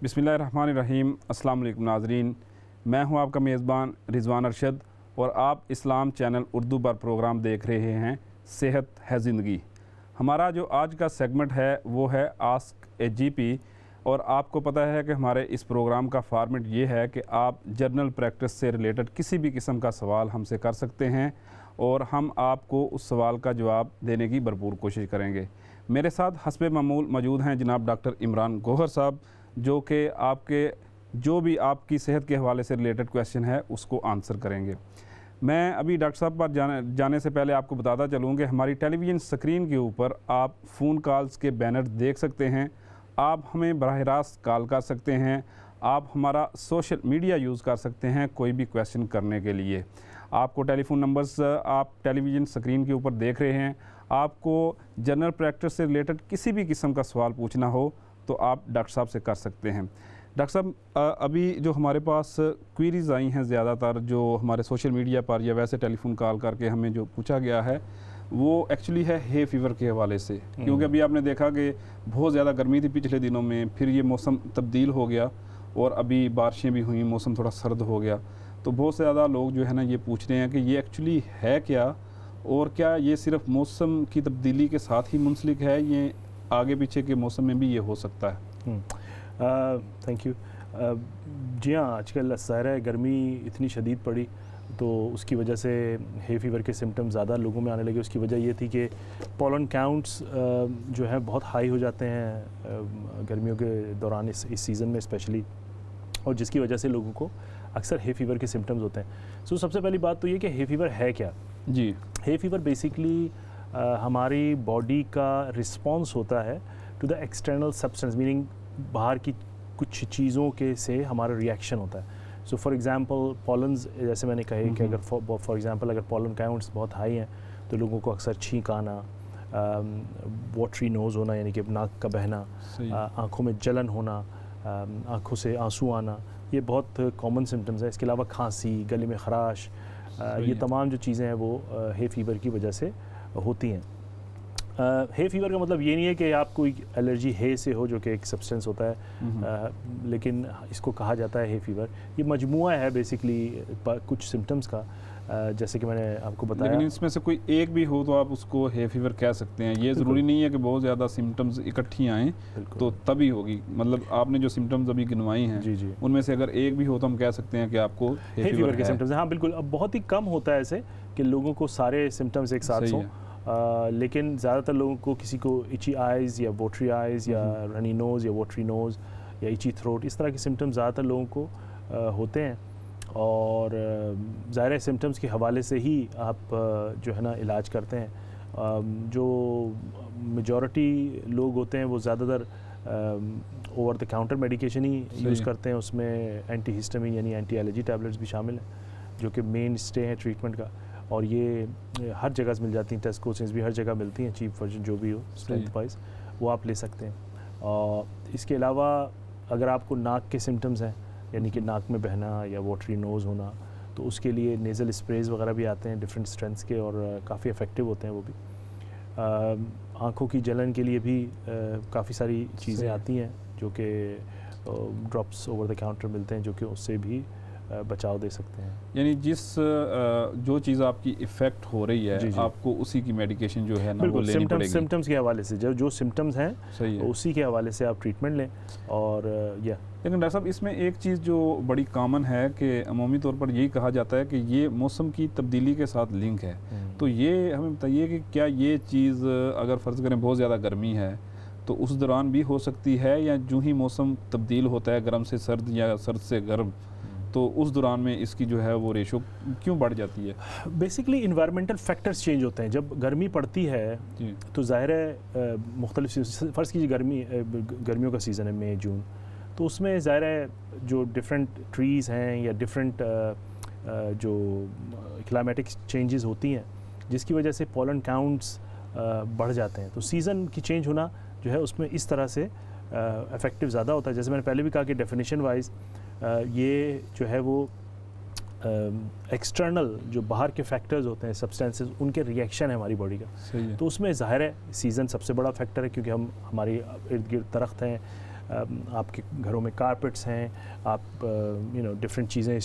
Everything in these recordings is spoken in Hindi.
बिस्मिल्लाहिर्रहमानिर्रहीम। अस्सलाम वालेकुम नाज़रीन, मैं हूं आपका मेज़बान रिजवान अरशद और आप इस्लाम चैनल उर्दू पर प्रोग्राम देख रहे हैं सेहत है ज़िंदगी। हमारा जो आज का सेगमेंट है वो है आस्क ए जीपी और आपको पता है कि हमारे इस प्रोग्राम का फॉर्मेट ये है कि आप जनरल प्रैक्टिस से रिलेटेड किसी भी किस्म का सवाल हमसे कर सकते हैं और हम आपको उस सवाल का जवाब देने की भरपूर कोशिश करेंगे। मेरे साथ हस्बे मामूल मौजूद हैं जनाब डॉक्टर इमरान गौहर साहब, जो कि आपके जो भी आपकी सेहत के हवाले से रिलेटेड क्वेश्चन है उसको आंसर करेंगे। मैं अभी डॉक्टर साहब पर जाने से पहले आपको बताता चलूँ कि हमारी टेलीविज़न स्क्रीन के ऊपर आप फ़ोन कॉल्स के बैनर देख सकते हैं। आप हमें बराह रास्त कॉल कर सकते हैं, आप हमारा सोशल मीडिया यूज़ कर सकते हैं कोई भी क्वेश्चन करने के लिए। आपको टेलीफोन नंबर्स आप टेलीविज़न स्क्रीन के ऊपर देख रहे हैं। आपको जनरल प्रैक्टिस से रिलेटेड किसी भी किस्म का सवाल पूछना हो तो आप डॉक्टर साहब से कर सकते हैं। डॉक्टर साहब, अभी जो हमारे पास क्वेरीज़ आई हैं ज़्यादातर जो हमारे सोशल मीडिया पर या वैसे टेलीफोन कॉल करके हमें जो पूछा गया है वो एक्चुअली है हे फीवर के हवाले से, क्योंकि अभी आपने देखा कि बहुत ज़्यादा गर्मी थी पिछले दिनों में, फिर ये मौसम तब्दील हो गया और अभी बारिशें भी हुई, मौसम थोड़ा सर्द हो गया। तो बहुत से ज़्यादा लोग जो है ना ये पूछ रहे हैं कि ये एक्चुअली है क्या और क्या ये सिर्फ मौसम की तब्दीली के साथ ही मुंसलिक है, ये आगे पीछे के मौसम में भी ये हो सकता है? Thank you. जी हाँ, आजकल ज़ाहिर है गर्मी इतनी शदीद पड़ी तो उसकी वजह से हे फीवर के सिम्टम्स ज़्यादा लोगों में आने लगे। उसकी वजह ये थी कि पोलन काउंट्स जो है बहुत हाई हो जाते हैं गर्मियों के दौरान, इस सीज़न में स्पेशली, और जिसकी वजह से लोगों को अक्सर हे फीवर के सिम्टम्स होते हैं। सो सबसे पहली बात तो ये कि हे फीवर है क्या। जी, हे फीवर बेसिकली हमारी बॉडी का रिस्पॉन्स होता है to the external substance, meaning बाहर की कुछ चीज़ों के से हमारा रिएक्शन होता है। सो फॉर एग्जांपल पॉलन्स, जैसे मैंने कहा कि अगर फॉर एग्जांपल अगर पॉलन काउंट्स बहुत हाई हैं तो लोगों को अक्सर छींक आना, वाटरी नोज़ होना यानी कि नाक का बहना, आँखों में जलन होना, आँखों से आंसू आना, ये बहुत कॉमन सिम्टम्स है। इसके अलावा खांसी, गले में खराश, ये तमाम जो चीज़ें हैं वो हे फीवर की वजह से होती हैं। हे फीवर का मतलब ये नहीं है कि आप कोई एलर्जी हे से हो, जो कि एक सब्सटेंस होता है, लेकिन इसको कहा जाता है हे फीवर। ये मजमुआ है बेसिकली कुछ सिम्टम्स का, जैसे कि मैंने आपको बताया। लेकिन इसमें से कोई एक भी हो तो आप उसको हे फीवर कह सकते हैं। ये ज़रूरी नहीं है कि बहुत ज़्यादा सिम्टम्स इकट्ठी आएँ तो तभी होगी। मतलब आपने जो सिम्टम्स अभी गिनवाई हैं जी उनमें से अगर एक भी हो तो हम कह सकते हैं कि आपको हे फीवर के सिम्टम्स। हाँ बिल्कुल, अब बहुत ही कम होता है ऐसे कि लोगों को सारे सिम्टम्स एक साथ हों, लेकिन ज़्यादातर लोगों को, किसी को इची आइज़ या वोटरी आइज़ या रनी नोज़ या वोटरी नोज़ या इची थ्रोट, इस तरह के सिम्टम्स ज़्यादातर लोगों को होते हैं। और ज़ाहिर सिम्टम्स के हवाले से ही आप जो है ना इलाज करते हैं। जो मेजॉरिटी लोग होते हैं वो ज़्यादातर over the counter medication he use करते हैं। उसमें एंटी हिस्टामिन यानी एंटी एलर्जी टैबलेट्स भी शामिल हैं, जो कि मेन स्टे है ट्रीटमेंट का, और ये हर जगह से मिल जाती हैं। टेस्ट कोचिंग्स भी हर जगह मिलती हैं, चीप वर्जन जो भी हो स्ट्रेंथ वाइज वो आप ले सकते हैं। और इसके अलावा अगर आपको नाक के सिम्टम्स हैं, यानी कि नाक में बहना या वाटरी नोज़ होना, तो उसके लिए नेज़ल स्प्रेज वगैरह भी आते हैं डिफरेंट स्ट्रेंथ्स के और काफ़ी इफ़ेक्टिव होते हैं वो भी। आँखों की जलन के लिए भी काफ़ी सारी चीज़ें आती हैं जो कि ड्रॉप्स ओवर द काउंटर मिलते हैं, जो कि उससे भी बचाव दे सकते हैं। यानी जो चीज़ आपकी इफ़ेक्ट हो रही है आपको उसी की मेडिकेशन जो है ना वो लेनी पड़ेगी। सिम्टम्स के हवाले से जो सिम्टम्स हैं उसी के हवाले से आप ट्रीटमेंट लें। और लेकिन डॉक्टर साहब, इसमें एक चीज़ जो बड़ी कॉमन है कि अमूमी तौर पर यही कहा जाता है कि ये मौसम की तब्दीली के साथ लिंक है। तो ये हमें बताइए कि क्या ये चीज़ अगर फ़र्ज़ करें बहुत ज़्यादा गर्मी है तो उस दौरान भी हो सकती है, या जो ही मौसम तब्दील होता है गर्म से सर्द या सर्द से गर्म, तो उस दौरान में इसकी जो है वो रेशो क्यों बढ़ जाती है? बेसिकली इन्वायरमेंटल फैक्टर्स चेंज होते हैं। जब गर्मी पड़ती है तो ज़ाहिर है मुख्तलिफ, फ़र्ज़ कीजिए गर्मियों का सीज़न है मई जून, तो उसमें ज़ाहिर है जो डिफरेंट ट्रीज़ हैं या डिफरेंट जो क्लाइमेटिक चेंजेस होती हैं जिसकी वजह से पोलन काउंट्स बढ़ जाते हैं। तो सीज़न की चेंज होना जो है उसमें इस तरह से इफ़ेक्टिव ज़्यादा होता है। जैसे मैंने पहले भी कहा कि डेफिनेशन वाइज ये जो है वो एक्सटर्नल जो बाहर के फैक्टर्स होते हैं सब्सटेंसेस, उनके रिएक्शन है हमारी बॉडी का। तो उसमें ज़ाहिर है सीज़न सबसे बड़ा फैक्टर है, क्योंकि हमारे इर्द गिर्द दरख्त हैं, आपके घरों में कारपेट्स हैं, आप डिफरेंट चीज़ें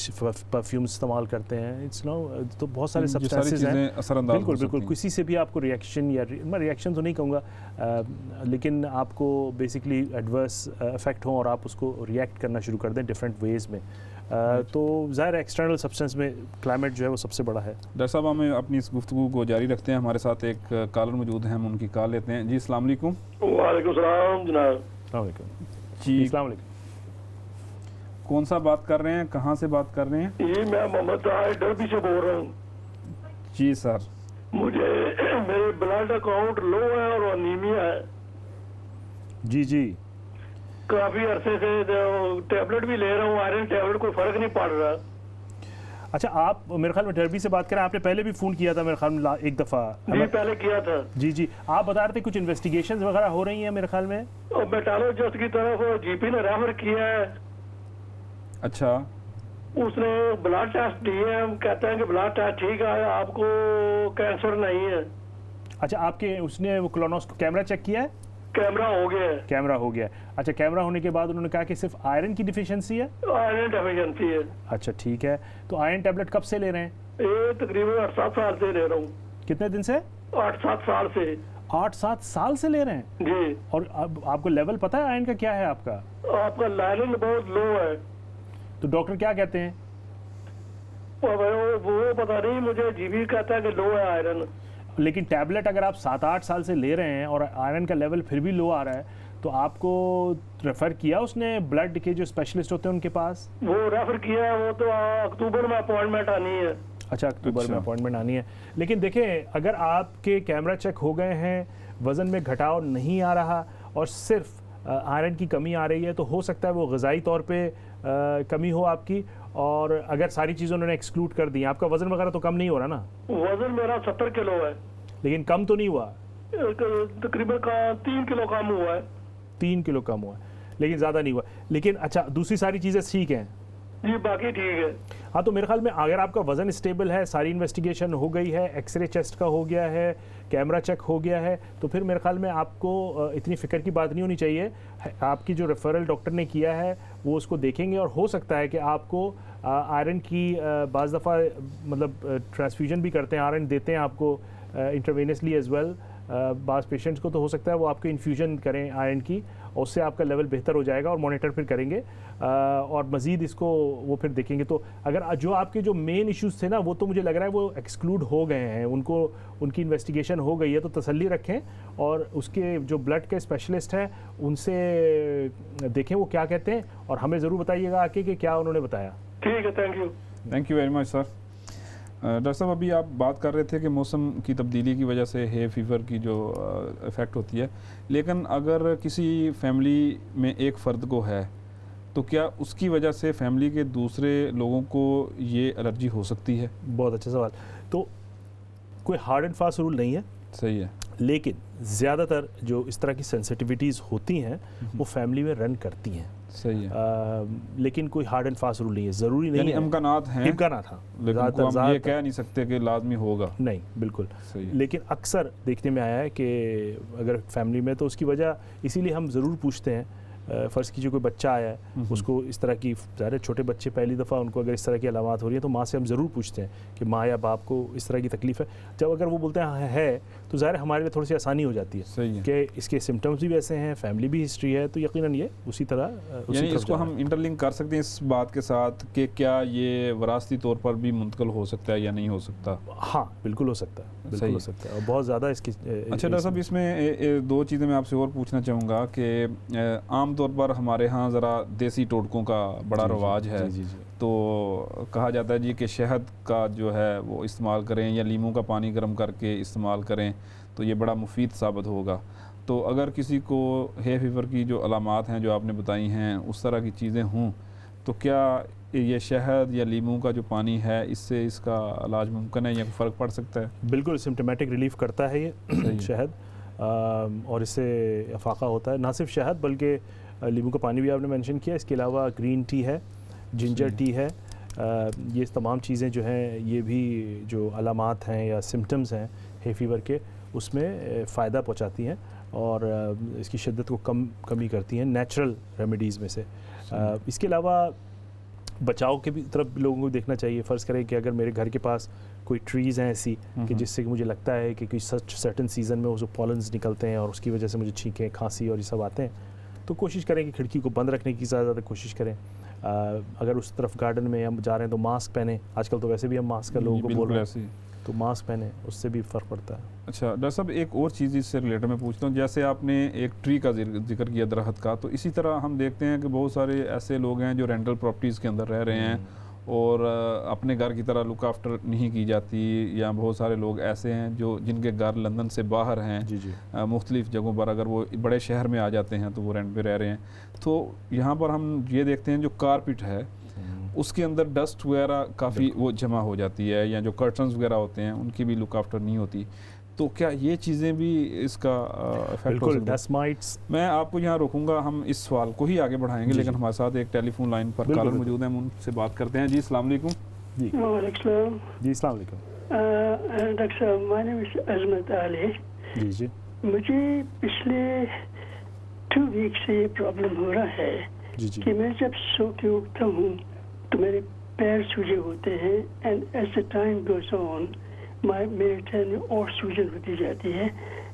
परफ्यूम इस्तेमाल करते हैं, इट्स नो तो बहुत सारे सब्सटेंसेस हैं असरअंदाज बिल्कुल बिल्कुल किसी से भी आपको रिएक्शन या मैं रिएक्शन तो नहीं कहूँगा, लेकिन आपको बेसिकली एडवर्स इफेक्ट हो और आप उसको रिएक्ट करना शुरू कर दें डिफरेंट वेज में। तो ज़ाहिर एक्सटर्नल सब्सटेंस में क्लाइमेट जो है वो सबसे बड़ा है। डॉक्टर साहब हमें अपनी इस गुफ्तगू को जारी रखते हैं, हमारे साथ एक कॉलर मौजूद हैं, हम उनकी कॉल लेते हैं। जी अस्सलाम वालेकुम। वालेकुम सलाम जनाब। जी अस्सलाम वालेकुम। कौन सा बात कर रहे हैं, कहाँ से बात कर रहे हैं? ये मैं मोहम्मद ताहिर डरबी से बोल रहा हूँ। जी सर। मुझे मेरे ब्लड अकाउंट लो है और अनीमिया है। जी जी काफी अरसे से टैबलेट भी ले रहा हूँ, आयरन टैबलेट, कोई फर्क नहीं पड़ रहा। अच्छा, आप मेरे ख्याल में डरबी से बात करें, आपने पहले भी फ़ोन किया था मेरे ख्याल में एक दफ़ा। जी पहले किया था। जी जी, आप बता रहे थे कुछ इन्वेस्टिगेशंस वगैरह हो रही हैं मेरे ख्याल में। मेटालोजिस्ट की तरफ जीपी ने रेफर किया है। अच्छा, उसने ब्लड टेस्ट दिए, हम कहते हैं कि ब्लड टेस्ट ठीक है, आपको कैंसर नहीं है। अच्छा, आपके उसने वो क्लोनोस्कोपी कैमरा चेक किया है? कैमरा हो गया है। कैमरा हो गया है। अच्छा, कैमरा होने के बाद उन्होंने कहा कि सिर्फ आयरन की डिफिशियंसी है? आयरन डेफिशिएंसी है। अच्छा ठीक है, तो आयरन टैबलेट कब से ले रहे हैं? ये तकरीबन 8-7 साल से ले रहा हूँ। कितने दिन से? 8-7 साल से। 8-7 साल से ले रहे हैं जी। और अब आपको लेवल पता है आयरन का क्या है आपका? आपका लाइनिंग बहुत लो है। तो डॉक्टर क्या कहते हैं? वो पता नहीं, मुझे जीबी कहता है कि लो है आयरन। लेकिन टैबलेट अगर आप 7-8 साल से ले रहे हैं और आयरन का लेवल फिर भी लो आ रहा है, तो आपको रेफ़र किया उसने ब्लड के जो स्पेशलिस्ट होते हैं उनके पास? वो रेफर किया है, वो तो अक्टूबर में अपॉइंटमेंट आनी है। अच्छा, अक्टूबर में अपॉइंटमेंट आनी है। लेकिन देखें, अगर आपके कैमरा चेक हो गए हैं, वज़न में घटाव नहीं आ रहा और सिर्फ आयरन की कमी आ रही है, तो हो सकता है वो ग़िज़ाई तौर पे कमी हो आपकी। और अगर सारी चीज़ें उन्होंने एक्सक्लूड कर दी, आपका वज़न वगैरह तो कम नहीं हो रहा ना? वजन मेरा 70 किलो है। लेकिन कम तो नहीं हुआ? तकरीबन 3 किलो कम हुआ है। 3 किलो कम हुआ, लेकिन ज़्यादा नहीं हुआ। लेकिन अच्छा, दूसरी सारी चीज़ें ठीक हैं? जी बाकी ठीक है। हाँ, तो मेरे ख्याल में अगर आपका वज़न स्टेबल है, सारी इन्वेस्टिगेशन हो गई है, एक्सरे चेस्ट का हो गया है, कैमरा चेक हो गया है, तो फिर मेरे ख्याल में आपको इतनी फ़िक्र की बात नहीं होनी चाहिए। आपकी जो रेफरल डॉक्टर ने किया है वो उसको देखेंगे और हो सकता है कि आपको आयरन की बाज़ दफ़ा मतलब ट्रांसफ्यूजन भी करते हैं, आयरन देते हैं आपको इंटरवेनियसली एज वेल। बाज़ पेशेंट्स को तो हो सकता है वो आपको इन्फ्यूजन करें आयरन की, और उससे आपका लेवल बेहतर हो जाएगा और मॉनिटर फिर करेंगे और मज़ीद इसको वो फिर देखेंगे। तो अगर जो आपके जो मेन इश्यूज़ थे ना, वो तो मुझे लग रहा है वो एक्सक्लूड हो गए हैं, उनको उनकी इन्वेस्टिगेशन हो गई है, तो तसल्ली रखें और उसके जो ब्लड के स्पेशलिस्ट हैं उनसे देखें वो क्या कहते हैं, और हमें ज़रूर बताइएगा आके कि क्या उन्होंने बताया। ठीक है, thank you very much sir. Doctor साहब, अभी आप बात कर रहे थे कि मौसम की तब्दीली की वजह से हे फीवर की जो इफ़ेक्ट होती है, लेकिन अगर किसी फैमिली में एक फ़र्द को है तो क्या उसकी वजह से फैमिली के दूसरे लोगों को ये एलर्जी हो सकती है? बहुत अच्छा सवाल। तो कोई हार्ड एंड फास्ट रूल नहीं है, सही है, लेकिन ज़्यादातर जो इस तरह की सेंसिटिविटीज़ होती हैं वो फैमिली में रन करती हैं। सही है, लेकिन कोई हार्ड एंड फास्ट रूल नहीं है, ज़रूरी नहीं है। इम्कानात हैं, इम्कानात हाँ, लेकिन हम ये कह नहीं सकते कि लाजमी होगा। नहीं, बिल्कुल सही है। लेकिन अक्सर देखने में आया है कि अगर फैमिली में, तो उसकी वजह इसीलिए हम ज़रूर पूछते हैं। फ़र्ज़ कीजिए कोई बच्चा आया है, उसको इस तरह की, ज़ाहिर छोटे बच्चे पहली दफ़ा उनको अगर इस तरह की अलामात हो रही है तो माँ से हम ज़रूर पूछते हैं कि माँ या बाप को इस तरह की तकलीफ़ है। जब अगर वो बोलते हैं है तो ज़ाहिर हमारे लिए थोड़ी सी आसानी हो जाती है, सही है कि इसके सिम्टम्स भी वैसे हैं, फैमिली भी हिस्ट्री है, तो यकीनन ये उसी तरह यानी इसको हम इंटरलिंक कर सकते हैं इस बात के साथ कि क्या ये वरासती तौर पर भी मुंतकिल हो सकता है या नहीं हो सकता? हाँ, बिल्कुल हो सकता है, बिल्कुल हो सकता है, और बहुत ज़्यादा इसकी। अच्छा डॉक्टर साहब, इसमें दो चीज़ें मैं आपसे और पूछना चाहूँगा कि आम तौर पर हमारे यहाँ ज़रा देसी टोटकों का बड़ा रवाज है। जी। तो कहा जाता है जी कि शहद का जो है वो इस्तेमाल करें या लीमू का पानी गर्म करके इस्तेमाल करें तो ये बड़ा मुफीद साबित होगा। तो अगर किसी को हे फीवर की जो अलामात हैं जो आपने बताई हैं उस तरह की चीज़ें हों, तो क्या ये शहद या लीमू का जो पानी है इससे इसका इलाज मुमकिन है या फ़र्क पड़ सकता है? बिल्कुल सिम्टोमेटिक रिलीफ करता है ये शहद, और इससे अफाका होता है। ना सिर्फ शहद बल्कि नींबू का पानी भी आपने मेंशन किया, इसके अलावा ग्रीन टी है, जिंजर टी है, ये तमाम चीज़ें जो हैं ये भी जो अलामात हैं या सिम्टम्स हैं हे फीवर के उसमें फ़ायदा पहुंचाती हैं और इसकी शिद्दत को कमी करती हैं नेचुरल रेमेडीज़ में से। इसके अलावा बचाव के भी तरफ लोगों को देखना चाहिए। फ़र्ज़ करें कि अगर मेरे घर के पास कोई ट्रीज़ हैं ऐसी कि जिससे कि मुझे लगता है कि कोई सर्टन सीज़न में वो जो पॉलन्स निकलते हैं और उसकी वजह से मुझे छींकें, खांसी और ये सब आते हैं, तो कोशिश करें कि खिड़की को बंद रखने की ज़्यादा कोशिश करें। अगर उस तरफ गार्डन में हम जा रहे हैं तो मास्क पहने। आजकल तो वैसे भी हम मास्क का लोगों को बोल रहे हैं, तो मास्क पहने, उससे भी फ़र्क पड़ता है। अच्छा डॉक्टर साहब, एक और चीज़ इससे रिलेटेड मैं पूछता हूँ, जैसे आपने एक ट्री का जिक्र किया, दरख्त का, तो इसी तरह हम देखते हैं कि बहुत सारे ऐसे लोग हैं जो रेंटल प्रॉपर्टीज़ के अंदर रह रहे हैं और अपने घर की तरह लुक आफ्टर नहीं की जाती, या बहुत सारे लोग ऐसे हैं जो जिनके घर लंदन से बाहर हैं, मुख्तलिफ़ जगहों पर, अगर वो बड़े शहर में आ जाते हैं तो वो रेंट पे रह रहे हैं। तो यहाँ पर हम ये देखते हैं जो कारपेट है उसके अंदर डस्ट वगैरह काफ़ी वो जमा हो जाती है, या जो कर्टन्स वगैरह होते हैं उनकी भी लुक आफ्टर नहीं होती। तो क्या ये चीज़ें भी इसका इफेक्ट हो सकता है? मैं आपको यहाँ रोकूंगा, हम इस सवाल को ही आगे बढ़ाएंगे, लेकिन हमारे साथ एक टेलीफोन लाइन पर कॉलर मौजूद है, हम उनसे बात करते हैं। जी अस्सलाम वालेकुम। जी अस्सलाम वालेकुम। डॉक्टर साहब, माय नेम इज अजमत अली। जी मुझे पिछले 2 वीक से ये प्रॉब्लम हो रहा है कि मैं जब सो के उठता हूँ तो मेरे पैर सूजे होते हैं, and as the time goes on मेरे पैर में और सूजन होती जाती है,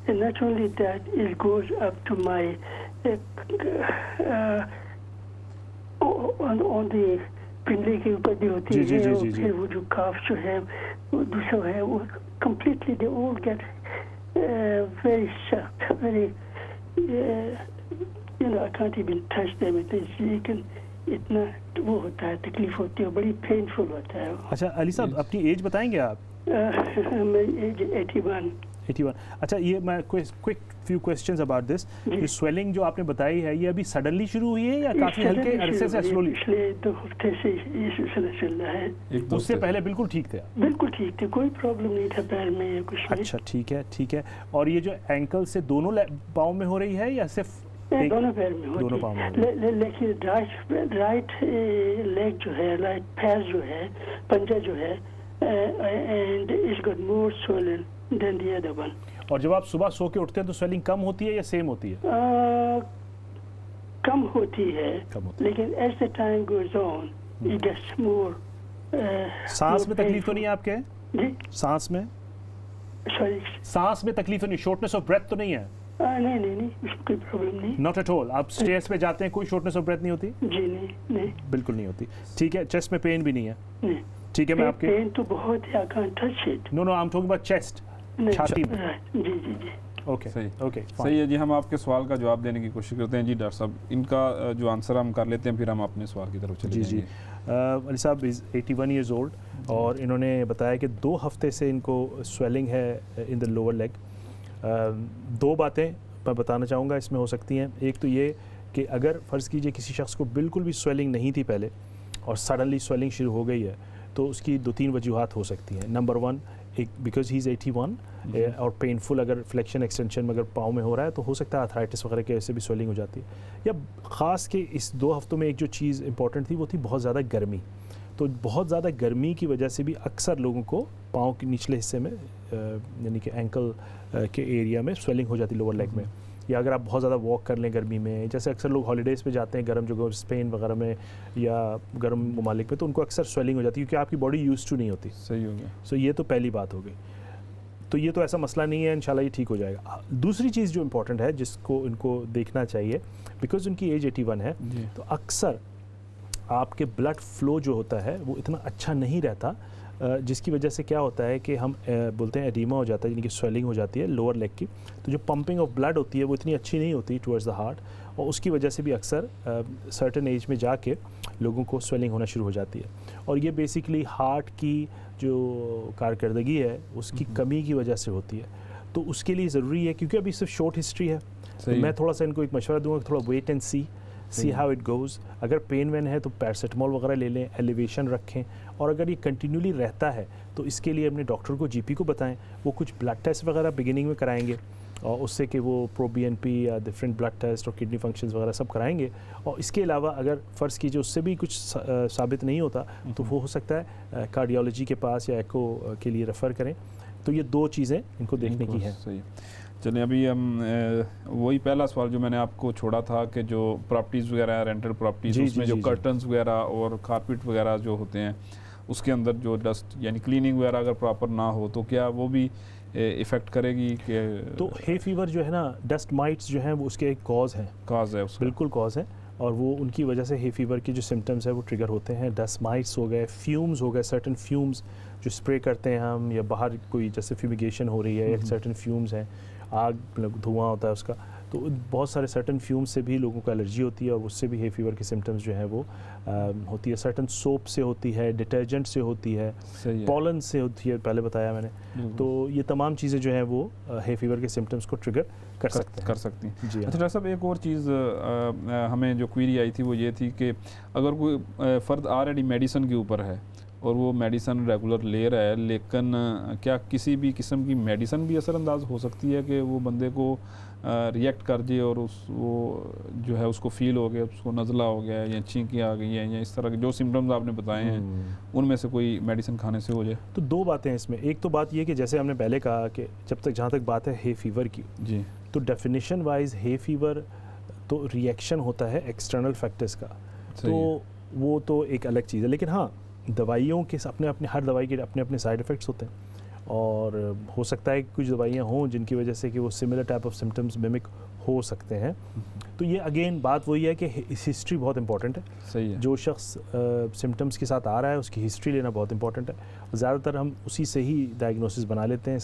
and not only that, it goes up to my on the पिंडली के ऊपर भी होती है, और फिर वो जो काफ जो है वो दूसरा है, वो completely they all get very soft, very I can't even touch them. लेकिन इतना वो होता है, तकलीफ होती है, बड़ी पेनफुल होता है। अच्छा अली साहब, अपनी एज बताएंगे आप? मेरी एज 81। अच्छा, ये मैं quick few questions about this. ये स्वेलिंग जो आपने बताई है, ये अभी सडनली शुरू हुई है या काफी हल्के अरसे से स्लोली? पिछले 2 हफ्ते से ये सिलसिला चल रहा है। उससे पहले बिल्कुल ठीक थे? बिल्कुल ठीक थे, कोई प्रॉब्लम नहीं था पैर में या कुछ नहीं। अच्छा ठीक है। और ये जो एंकल से दोनों पाँव में हो रही है या सिर्फ दोनों पैर में होती? दोनों पाँव में। लेकिन राइट लेग जो है, राइट पैर जो है, पंजा जो है, and it's got more swollen than the other one। और जब आप सुबह सो के उठते हैं तो स्वेलिंग कम होती है या सेम होती है? कम होती है, लेकिन as the time goes on it gets more. सांस में तकलीफ तो नहीं है आपके? जी, सांस में? सॉरी, सांस में तकलीफ तो नहीं, शॉर्टनेस ऑफ ब्रेथ तो नहीं है? नहीं, उसमें कोई प्रॉब्लम नहीं। Not at all. आप स्टेयर्स पे जाते हैं, कोई शॉर्टनेस ऑफ ब्रेथ नहीं होती? जी नहीं, बिल्कुल नहीं होती। ठीक है, चेस्ट में पेन भी नहीं है? नहीं। ठीक है, मैं आपके पेन तो बहुत है, I can't touch it. No I am talking about chest, छाती में। जी। ओके, सही है जी। हम आपके सवाल का जवाब देने की कोशिश करते हैं। जी डॉक्टर साहब, इनका जो आंसर हम कर लेते हैं, फिर हम अपने सवाल की तरफ चले जाएंगे। अली साहब इज़ 81 ईयर्स ओल्ड, और इन्होंने बताया कि 2 हफ्ते से इनको स्वेलिंग है इन द लोअर लेग। 2 बातें मैं बताना चाहूँगा इसमें हो सकती हैं। एक तो ये कि अगर फ़र्ज़ कीजिए किसी शख्स को बिल्कुल भी स्वेलिंग नहीं थी पहले और सडनली स्वेलिंग शुरू हो गई है, तो उसकी 2-3 वजूहात हो सकती हैं। नंबर 1, एक बिकॉज ही इज़ 81 और पेनफुल अगर फ्लेक्शन एक्सटेंशन में अगर पाँव में हो रहा है तो हो सकता है आर्थराइटिस वगैरह के ऐसे भी स्वेलिंग हो जाती है। या ख़ास के इस 2 हफ्तों में एक जो चीज़ इंपॉर्टेंट थी वो थी बहुत ज़्यादा गर्मी। तो बहुत ज़्यादा गर्मी की वजह से भी अक्सर लोगों को पाँव के निचले हिस्से में यानी कि एंकल के एरिया में स्वेलिंग हो जाती है लोअर लेग में। या अगर आप बहुत ज़्यादा वॉक कर लें गर्मी में, जैसे अक्सर लोग हॉलीडेज़ पे जाते हैं गर्म जगह, स्पेन वगैरह में या गर्म ममालिक में, तो उनको अक्सर स्वेलिंग हो जाती है क्योंकि आपकी बॉडी यूज्ड टू नहीं होती। सही हो गया। सो ये तो पहली बात हो गई। तो ये तो ऐसा मसला नहीं है, इंशाल्लाह ये ठीक हो जाएगा। दूसरी चीज़ जो इम्पोर्टेंट है जिसको इनको देखना चाहिए, बिकॉज उनकी एज 81 है, तो अक्सर आपके ब्लड फ्लो जो होता है वो इतना अच्छा नहीं रहता, जिसकी वजह से क्या होता है कि हम बोलते हैं एडीमा हो जाता है, यानी कि स्वेलिंग हो जाती है लोअर लेग की। तो जो पंपिंग ऑफ ब्लड होती है वो इतनी अच्छी नहीं होती टुवर्ड्स द हार्ट, और उसकी वजह से भी अक्सर सर्टेन एज में जाके लोगों को स्वेलिंग होना शुरू हो जाती है। और ये बेसिकली हार्ट की जो कारकर्दगी है उसकी कमी की वजह से होती है। तो उसके लिए ज़रूरी है, क्योंकि अभी सिर्फ शॉर्ट हिस्ट्री है, तो मैं थोड़ा सा इनको एक मशवरा दूंगा कि थोड़ा wait and see how it goes. अगर पेन वेन है तो पैरासिटामोल वगैरह ले लें, एलिवेशन रखें, और अगर ये कंटिन्यूली रहता है तो इसके लिए अपने डॉक्टर को, जीपी को बताएं। वो कुछ ब्लड टेस्ट वगैरह बिगिनिंग में कराएंगे, और उससे कि वो प्रो-BNP या डिफरेंट ब्लड टेस्ट और किडनी फंक्शंस वगैरह सब कराएंगे। और इसके अलावा अगर फ़र्ज़ कीजिए उससे भी कुछ साबित नहीं होता तो वो हो सकता है कार्डियोलॉजी के पास या एको के लिए रेफ़र करें। तो ये 2 चीज़ें इनको देखने की है। सही। चलिए, अभी हम वही पहला सवाल जो मैंने आपको छोड़ा था कि जो प्रॉपर्टीज़ वगैरह रेंटल प्रॉपर्टीज़, उसमें जो कर्टन्स वगैरह और कारपेट वगैरह जो होते हैं उसके अंदर जो डस्ट यानी क्लीनिंग वगैरह अगर प्रॉपर ना हो तो क्या वो भी इफ़ेक्ट करेगी? कि तो हे फीवर जो है ना, डस्ट माइट्स जो हैं वो उसके एक कॉज है उसका। बिल्कुल कॉज है, और वो उनकी वजह से हे फीवर के जो सिम्टम्स है वो ट्रिगर होते हैं। डस्ट माइट्स हो गए, फ्यूम्स हो गए, सर्टन फ्यूम्स जो स्प्रे करते हैं हम, या बाहर कोई जैसे फ्यूमिगेशन हो रही है, या सर्टन फ्यूम्स हैं, आग मतलब धुआं होता है उसका, तो बहुत सारे सर्टन फ्यूम्स से भी लोगों को एलर्जी होती है और उससे भी हे फीवर के सिम्टम्स जो है वो होती है। सर्टन सोप से होती है, डिटर्जेंट से होती है, पॉलन से होती है, पहले बताया मैंने। तो ये तमाम चीज़ें जो हैं वो हे फीवर के सिम्टम्स को ट्रिगर कर सकती हैं। जी अच्छा डॉक्टर साहब, एक और चीज़ हमें जो क्वेरी आई थी वो ये थी कि अगर कोई फ़र्द ऑलरेडी मेडिसिन के ऊपर है और वो मेडिसिन रेगुलर ले रहा है, लेकिन क्या किसी भी किस्म की मेडिसिन भी असरअंदाज हो सकती है कि वो बंदे को रिएक्ट कर दे और वो जो है उसको फील हो गया, उसको नज़ला हो गया या छींकी आ गई है या इस तरह के जो सिम्टम्स आपने बताए हैं उनमें से कोई मेडिसिन खाने से हो जाए? तो 2 बातें हैं इसमें। एक तो बात ये कि जैसे हमने पहले कहा कि जहाँ तक बात है हे फीवर की, जी, तो डेफिनेशन वाइज हे फीवर तो रिएक्शन होता है एक्सटर्नल फैक्टर्स का, तो वो तो एक अलग चीज़ है। लेकिन हाँ, दवाइयों के अपने हर दवाई के अपने अपने साइड इफ़ेक्ट्स होते हैं, और हो सकता है कि कुछ दवाइयाँ हों जिनकी वजह से कि वो similar type of symptoms mimic हो सकते हैं। तो ये अगेन बात वही है कि हिस्ट्री बहुत इंपॉर्टेंट है। सही है। जो शख्स सिम्टम्स के साथ आ रहा है उसकी हिस्ट्री लेना बहुत इंपॉर्टेंट है। ज़्यादातर हम उसी से ही डायग्नोसिस बना लेते हैं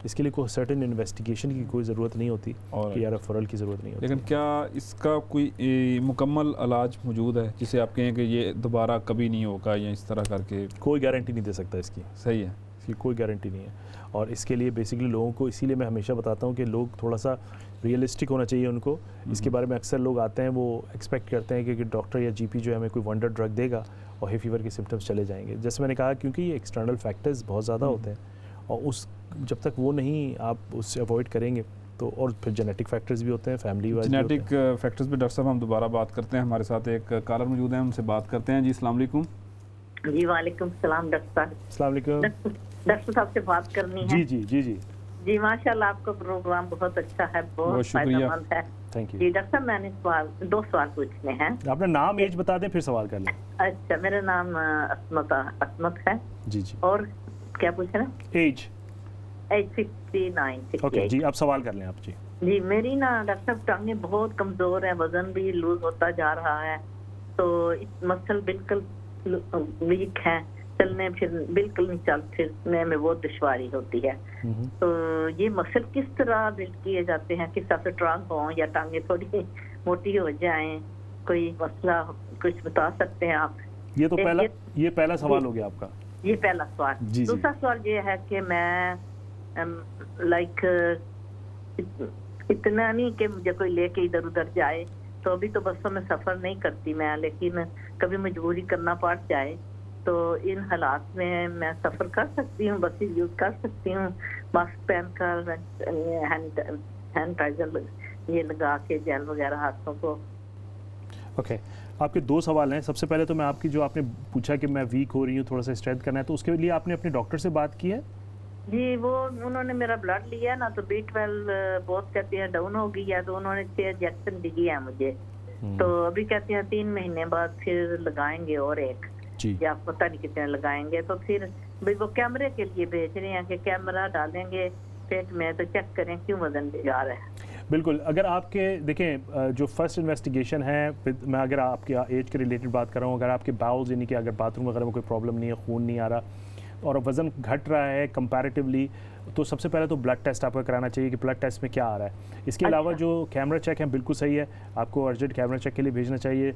इसके लिए कोई सर्टेन इन्वेस्टिगेशन की कोई ज़रूरत नहीं होती और या रेफरल की ज़रूरत नहीं होती। लेकिन क्या इसका कोई मुकम्मल इलाज मौजूद है जिसे आप कहें कि ये दोबारा कभी नहीं होगा या इस तरह करके? कोई गारंटी नहीं दे सकता इसकी। सही है, इसकी कोई गारंटी नहीं है, और इसके लिए बेसिकली लोगों को, इसीलिए मैं हमेशा बताता हूँ कि लोग थोड़ा सा रियलिस्टिक होना चाहिए उनको। इसके बारे में अक्सर लोग आते हैं, वो एक्सपेक्ट करते हैं कि डॉक्टर या जीपी जो है हमें कोई वंडर ड्रग देगा और हे फीवर के सिम्टम्स चले जाएंगे। जैसे मैंने कहा, क्योंकि ये एक्सटर्नल फैक्टर्स बहुत ज़्यादा होते हैं और जब तक वो नहीं आप उससे अवॉइड करेंगे तो, और फिर जेनेटिक फैक्टर्स भी होते हैं, फैमिली वाइज जेनेटिक फैक्टर्स भी। डॉक्टर साहब हम दोबारा बात करते हैं, हमारे साथ एक कॉलर मौजूद हैं, उनसे बात करते हैं। जी अस्सलाम वालेकुम। जी वालेकुम सलाम डॉक्टर साहब। अस्सलाम वालेकुम। डॉक्टर साहब से बात करनी है। जी माशाल्लाह, आपका प्रोग्राम बहुत अच्छा है, बहुत फायदेमंद है। Thank you. जी डॉक्टर साहब, मैंने 2 सवाल पूछने हैं। अपना नाम एज बता दें फिर सवाल कर लें। अच्छा, मेरा नाम असमत है। जी। और क्या पूछना है? एज 69। ओके जी, आप सवाल कर लें आप। जी मेरी ना डॉक्टर साहब टांगें बहुत कमजोर है, वजन भी लूज होता जा रहा है, तो मसल बिल्कुल वीक है, चलने फिर बिल्कुल नहीं, चल फिरने में बहुत दुश्वारी होती है। तो ये मसल किस तरह बिल्ड किए जाते हैं, किस तरह से स्ट्रांग हो या टांगे थोड़ी मोटी हो जाएं, कोई मसला कुछ बता सकते हैं आप? ये तो पहला सवाल हो गया आपका। ये पहला सवाल। दूसरा सवाल ये है कि मैं लाइक इतना नहीं कि मुझे कोई लेके इधर उधर जाए, तो अभी तो बसों में सफर नहीं करती मैं, लेकिन कभी मजबूरी करना पड़ जाए तो इन हालात में मैं सफर कर सकती हूँ, बस यूज कर सकती हूँ, मास्क पहनकर, हैंड ये लगा के, जेल वगैरह हाथों को। ओके, आपके 2 सवाल हैं। सबसे पहले तो मैं आपकी जो आपने पूछा कि मैं वीक हो रही हूँ, थोड़ा सा स्ट्रेंथ करना है, तो उसके लिए आपने अपने डॉक्टर से बात की है? जी, वो उन्होंने मेरा ब्लड लिया ना, तो B12 बहुत कहते हैं डाउन हो गई है, तो उन्होंने 6 इंजेक्शन दिए हैं मुझे, तो अभी कहते हैं 3 महीने बाद फिर लगाएंगे और एक, या पता नहीं कितने लगाएंगे। तो फिर भाई वो कैमरे के लिए भेज रहे हैं कि कैमरा डालेंगे पेट में तो चेक करें क्यों वजन जा रहा है। बिल्कुल, अगर आपके देखें जो फर्स्ट इन्वेस्टिगेशन है, मैं अगर आपके एज के रिलेटेड बात कर रहा हूँ, अगर आपके बाउल्स यानी कि अगर बाथरूम वगैरह में कोई प्रॉब्लम नहीं है, खून नहीं आ रहा और वज़न घट रहा है कंपैरेटिवली, तो सबसे पहले तो ब्लड टेस्ट आपको कराना चाहिए कि ब्लड टेस्ट में क्या आ रहा है। इसके अलावा जो कैमरा चेक है बिल्कुल सही है, आपको अर्जेंट कैमरा चेक के लिए भेजना चाहिए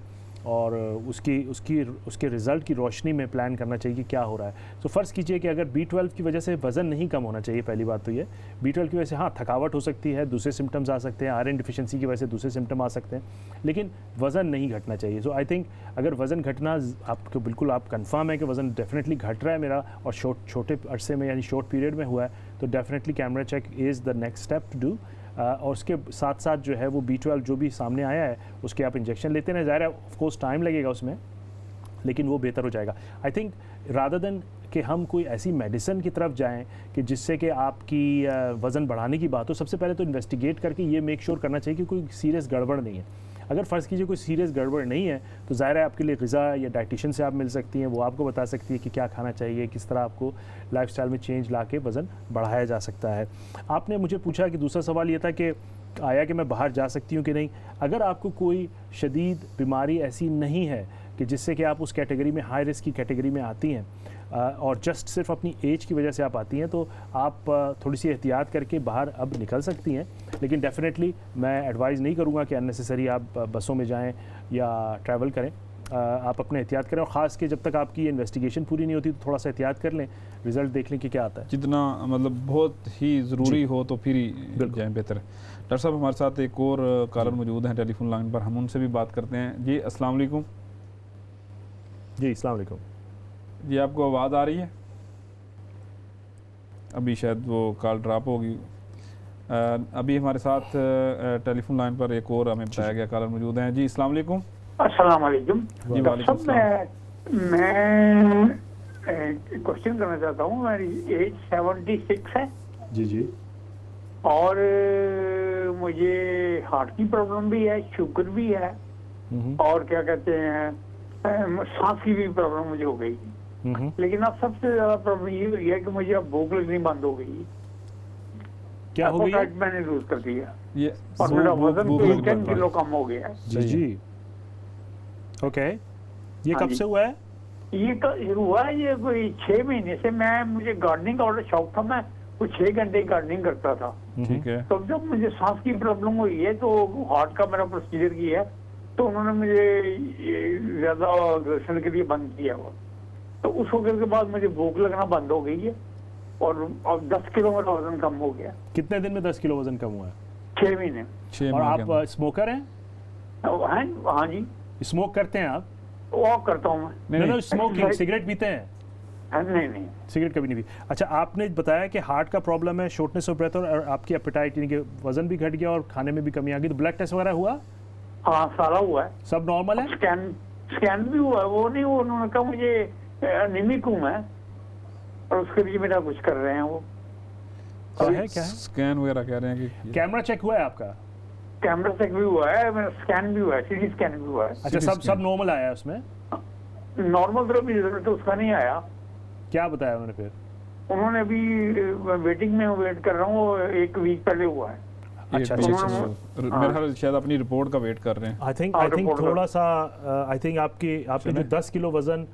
और उसके रिज़ल्ट की रोशनी में प्लान करना चाहिए कि क्या हो रहा है। तो फ़र्ज़ कीजिए कि अगर B12 की वजह से वज़न नहीं कम होना चाहिए, पहली बात तो ये, B12 की वजह से हाँ थकावट हो सकती है, दूसरे सिम्टम्स आ सकते हैं, आयरन डिफिशिएंसी की वजह से दूसरे सिम्टम आ सकते हैं, लेकिन वज़न नहीं घटना चाहिए। सो आई थिंक अगर वज़न घटना आपको बिल्कुल आप कन्फर्म है कि वज़न डेफिनेटली घट रहा है मेरा और छोटे अरसे में यानी शॉर्ट पीरियड में हुआ है, तो definitely camera check is the next step to do. और उसके साथ साथ जो है वो B12 जो भी सामने आया है उसके आप इंजेक्शन लेते हैं, ज़ाहिर है ऑफ कोर्स टाइम लगेगा उसमें, लेकिन वो बेहतर हो जाएगा। आई थिंक रादर देन कि हम कोई ऐसी मेडिसिन की तरफ जाएं कि जिससे कि आपकी वज़न बढ़ाने की बात हो, सबसे पहले तो इन्वेस्टिगेट करके ये मेक श्योर करना चाहिए कि कोई सीरियस गड़बड़ नहीं है। अगर फ़र्ज़ कीजिए कोई सीरियस गड़बड़ नहीं है तो ज़ाहिर है आपके लिए ग़िज़ा या डाइटिशियन से आप मिल सकती हैं, वो आपको बता सकती है कि क्या खाना चाहिए, किस तरह आपको लाइफस्टाइल में चेंज ला के वज़न बढ़ाया जा सकता है। आपने मुझे पूछा कि दूसरा सवाल ये था कि आया कि मैं बाहर जा सकती हूँ कि नहीं। अगर आपको कोई शदीद बीमारी ऐसी नहीं है कि जिससे कि आप उस कैटेगरी में, हाई रिस्क की कैटेगरी में आती हैं और जस्ट सिर्फ अपनी एज की वजह से आप आती हैं, तो आप थोड़ी सी एहतियात करके बाहर अब निकल सकती हैं। लेकिन डेफिनेटली मैं एडवाइज़ नहीं करूँगा कि अननेसेसरी आप बसों में जाएं या ट्रैवल करें। आप अपने एहतियात करें, और ख़ास के जब तक आपकी इन्वेस्टिगेशन पूरी नहीं होती तो थोड़ा सा एहतियात कर लें, रिज़ल्ट देख लें कि क्या आता है। जितना मतलब बहुत ही ज़रूरी हो तो फिर ही जाएँ, बेहतर है। डॉक्टर साहब हमारे साथ एक और कॉलर मौजूद हैं टेलीफोन लाइन पर, हम उनसे भी बात करते हैं। जी अस्सलाम वालेकुम। जी अस्सलाम वालेकुम। जी आपको आवाज़ आ रही है? अभी शायद वो कॉल ड्रॉप होगी। अभी हमारे साथ टेलीफोन लाइन पर एक और हमें बताया गया कॉलर मौजूद हैं। जी अस्सलाम वालेकुम। अस्सलाम वालेकुम। वालेकुम सलाम। मैं क्वेश्चन करना चाहता हूँ। मेरी एज 76 है जी जी। और मुझे हार्ट की प्रॉब्लम भी है, शुगर भी है, और क्या कहते हैं सांस की भी प्रॉब्लम मुझे हो गई। लेकिन अब सबसे ज्यादा प्रॉब्लम ये हुई है कि मुझे अब भूख लगनी बंद हो गई। क्या हो गई? मैंने लूज कर दिया ये और मेरा वजन 10 किलो कम हो गया। जी जी। ओके, ये कब से हुआ है? ये हुआ है ये कोई 6 महीने से। मुझे गार्डनिंग का बड़ा शौक था, मैं कुछ 6 घंटे गार्डनिंग करता था। ठीक है। तो जब मुझे सांस की प्रॉब्लम हुई है तो हार्ट का मेरा प्रोसीजर किया है, तो उन्होंने मुझे ज्यादा ऑक्सीजन के लिए बंद किया हुआ। तो उस वक्त के बाद मुझे भूख लगना बंद हो गई है और 10 किलो मेरा वजन कम हो गया। कितने दिन में 10 किलो वजन कम हुआ है? 6 महीने। और आप स्मोकर हैं? हाँ जी। स्मोक करते हैं आप? वॉक करता हूँ मैं। नहीं, स्मोकिंग, सिगरेट पीते हैं? नहीं, सिगरेट कभी नहीं पी। अच्छा, आपने बताया कि हार्ट का प्रॉब्लम है, शॉर्टनेस ऑफ ब्रेथ, और आपकी एपेटाइट यानी कि वजन भी घट गया और खाने में भी कमी आ गई। तो ब्लड टेस्ट वगैरह हुआ? हाँ, सारा हुआ है। सब नॉर्मल है? स्कैन भी हुआ है। वो नहीं, उन्होंने कहा मुझे एनीमिक हूँ मैं, और उसके लिए मेरा कुछ कर रहे हैं वो। क्या है? स्कैन वगैरह कह रहे हैं कि कैमरा चेक हुआ है आपका? कैमरा चेक भी हुआ है, मेरा स्कैन भी हुआ है, सीटी स्कैन भी हुआ है। अच्छा, सब नॉर्मल आया है उसमें? नॉर्मल तरफ भी रिजल्ट उसका नहीं आया। क्या बताया उन्होंने फिर? उन्होंने अभी वेटिंग में वेट कर रहा हूँ, 1 वीक पहले हुआ है। अच्छा, मेरे ख्याल शायद अपनी रिपोर्ट का वेट कर रहे हैं। आई थिंक थोड़ा सा आई थिंक आपके जो 10 किलो वजन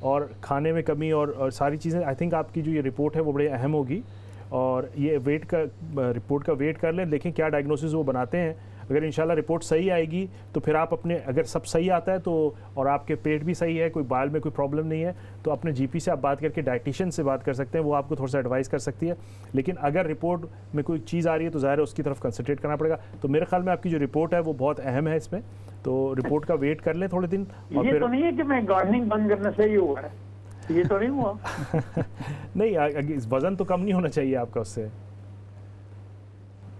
और खाने में कमी और सारी चीज़ें, आई थिंक आपकी जो ये रिपोर्ट है वो बड़ी अहम होगी। और ये रिपोर्ट का वेट कर लें, देखें क्या डायग्नोसिस वो बनाते हैं। अगर इंशाल्लाह रिपोर्ट सही आएगी तो फिर आप अपने, अगर सब सही आता है तो, और आपके पेट भी सही है, कोई बाल में कोई प्रॉब्लम नहीं है, तो अपने जीपी से आप बात करके डाइटिशियन से बात कर सकते हैं, वो आपको थोड़ा सा एडवाइस कर सकती है। लेकिन अगर रिपोर्ट में कोई चीज़ आ रही है तो ज़ाहिर है उसकी तरफ कंसंट्रेट करना पड़ेगा। तो मेरे ख्याल में आपकी जो रिपोर्ट है वो बहुत अहम है इसमें, तो रिपोर्ट का वेट कर लें थोड़े दिन। और ये फिर तो नहीं है कि मैं गार्डनिंग बंद करने से ही हुआ है, ये तो नहीं हुआ। नहीं, वजन तो कम नहीं होना चाहिए आपका उससे।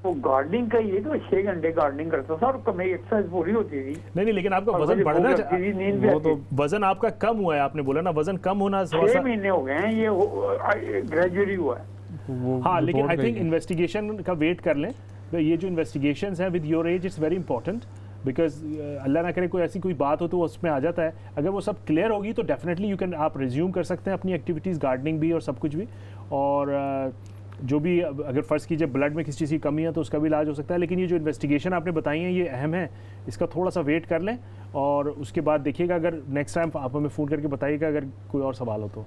वो गार्डनिंग का ये तो 6 घंटे गार्डनिंग करता था और मेरी एक्सरसाइज पूरी होती थी। नहीं, लेकिन आपका वजन बढ़ना चाहिए। वो तो वजन आपका कम हुआ है, आपने बोला ना, वजन कम होना 6 महीने हो गए हैं, ये ग्रेजुअली हुआ है। हाँ, लेकिन आई थिंक इन्वेस्टिगेशन का वेट कर लें। ये जो इन्वेस्टिगेशन है with your age, it's very important, because अल्लाह ना करे कोई ऐसी कोई बात हो तो उसमें आ जाता है। अगर वो सब क्लियर होगी तो डेफिनेटली आप रिज्यूम कर सकते हैं अपनी एक्टिविटीज़, गार्डनिंग भी और सब कुछ भी। और जो भी, अगर फ़र्ज़ कीजिए ब्लड में किसी चीज़ की कमी है तो उसका भी इलाज हो सकता है। लेकिन ये जो इन्वेस्टिगेशन आपने बताई है ये अहम है, इसका थोड़ा सा वेट कर लें और उसके बाद देखिएगा। अगर नेक्स्ट टाइम आप हमें फ़ोन करके बताइएगा अगर कोई और सवाल हो तो।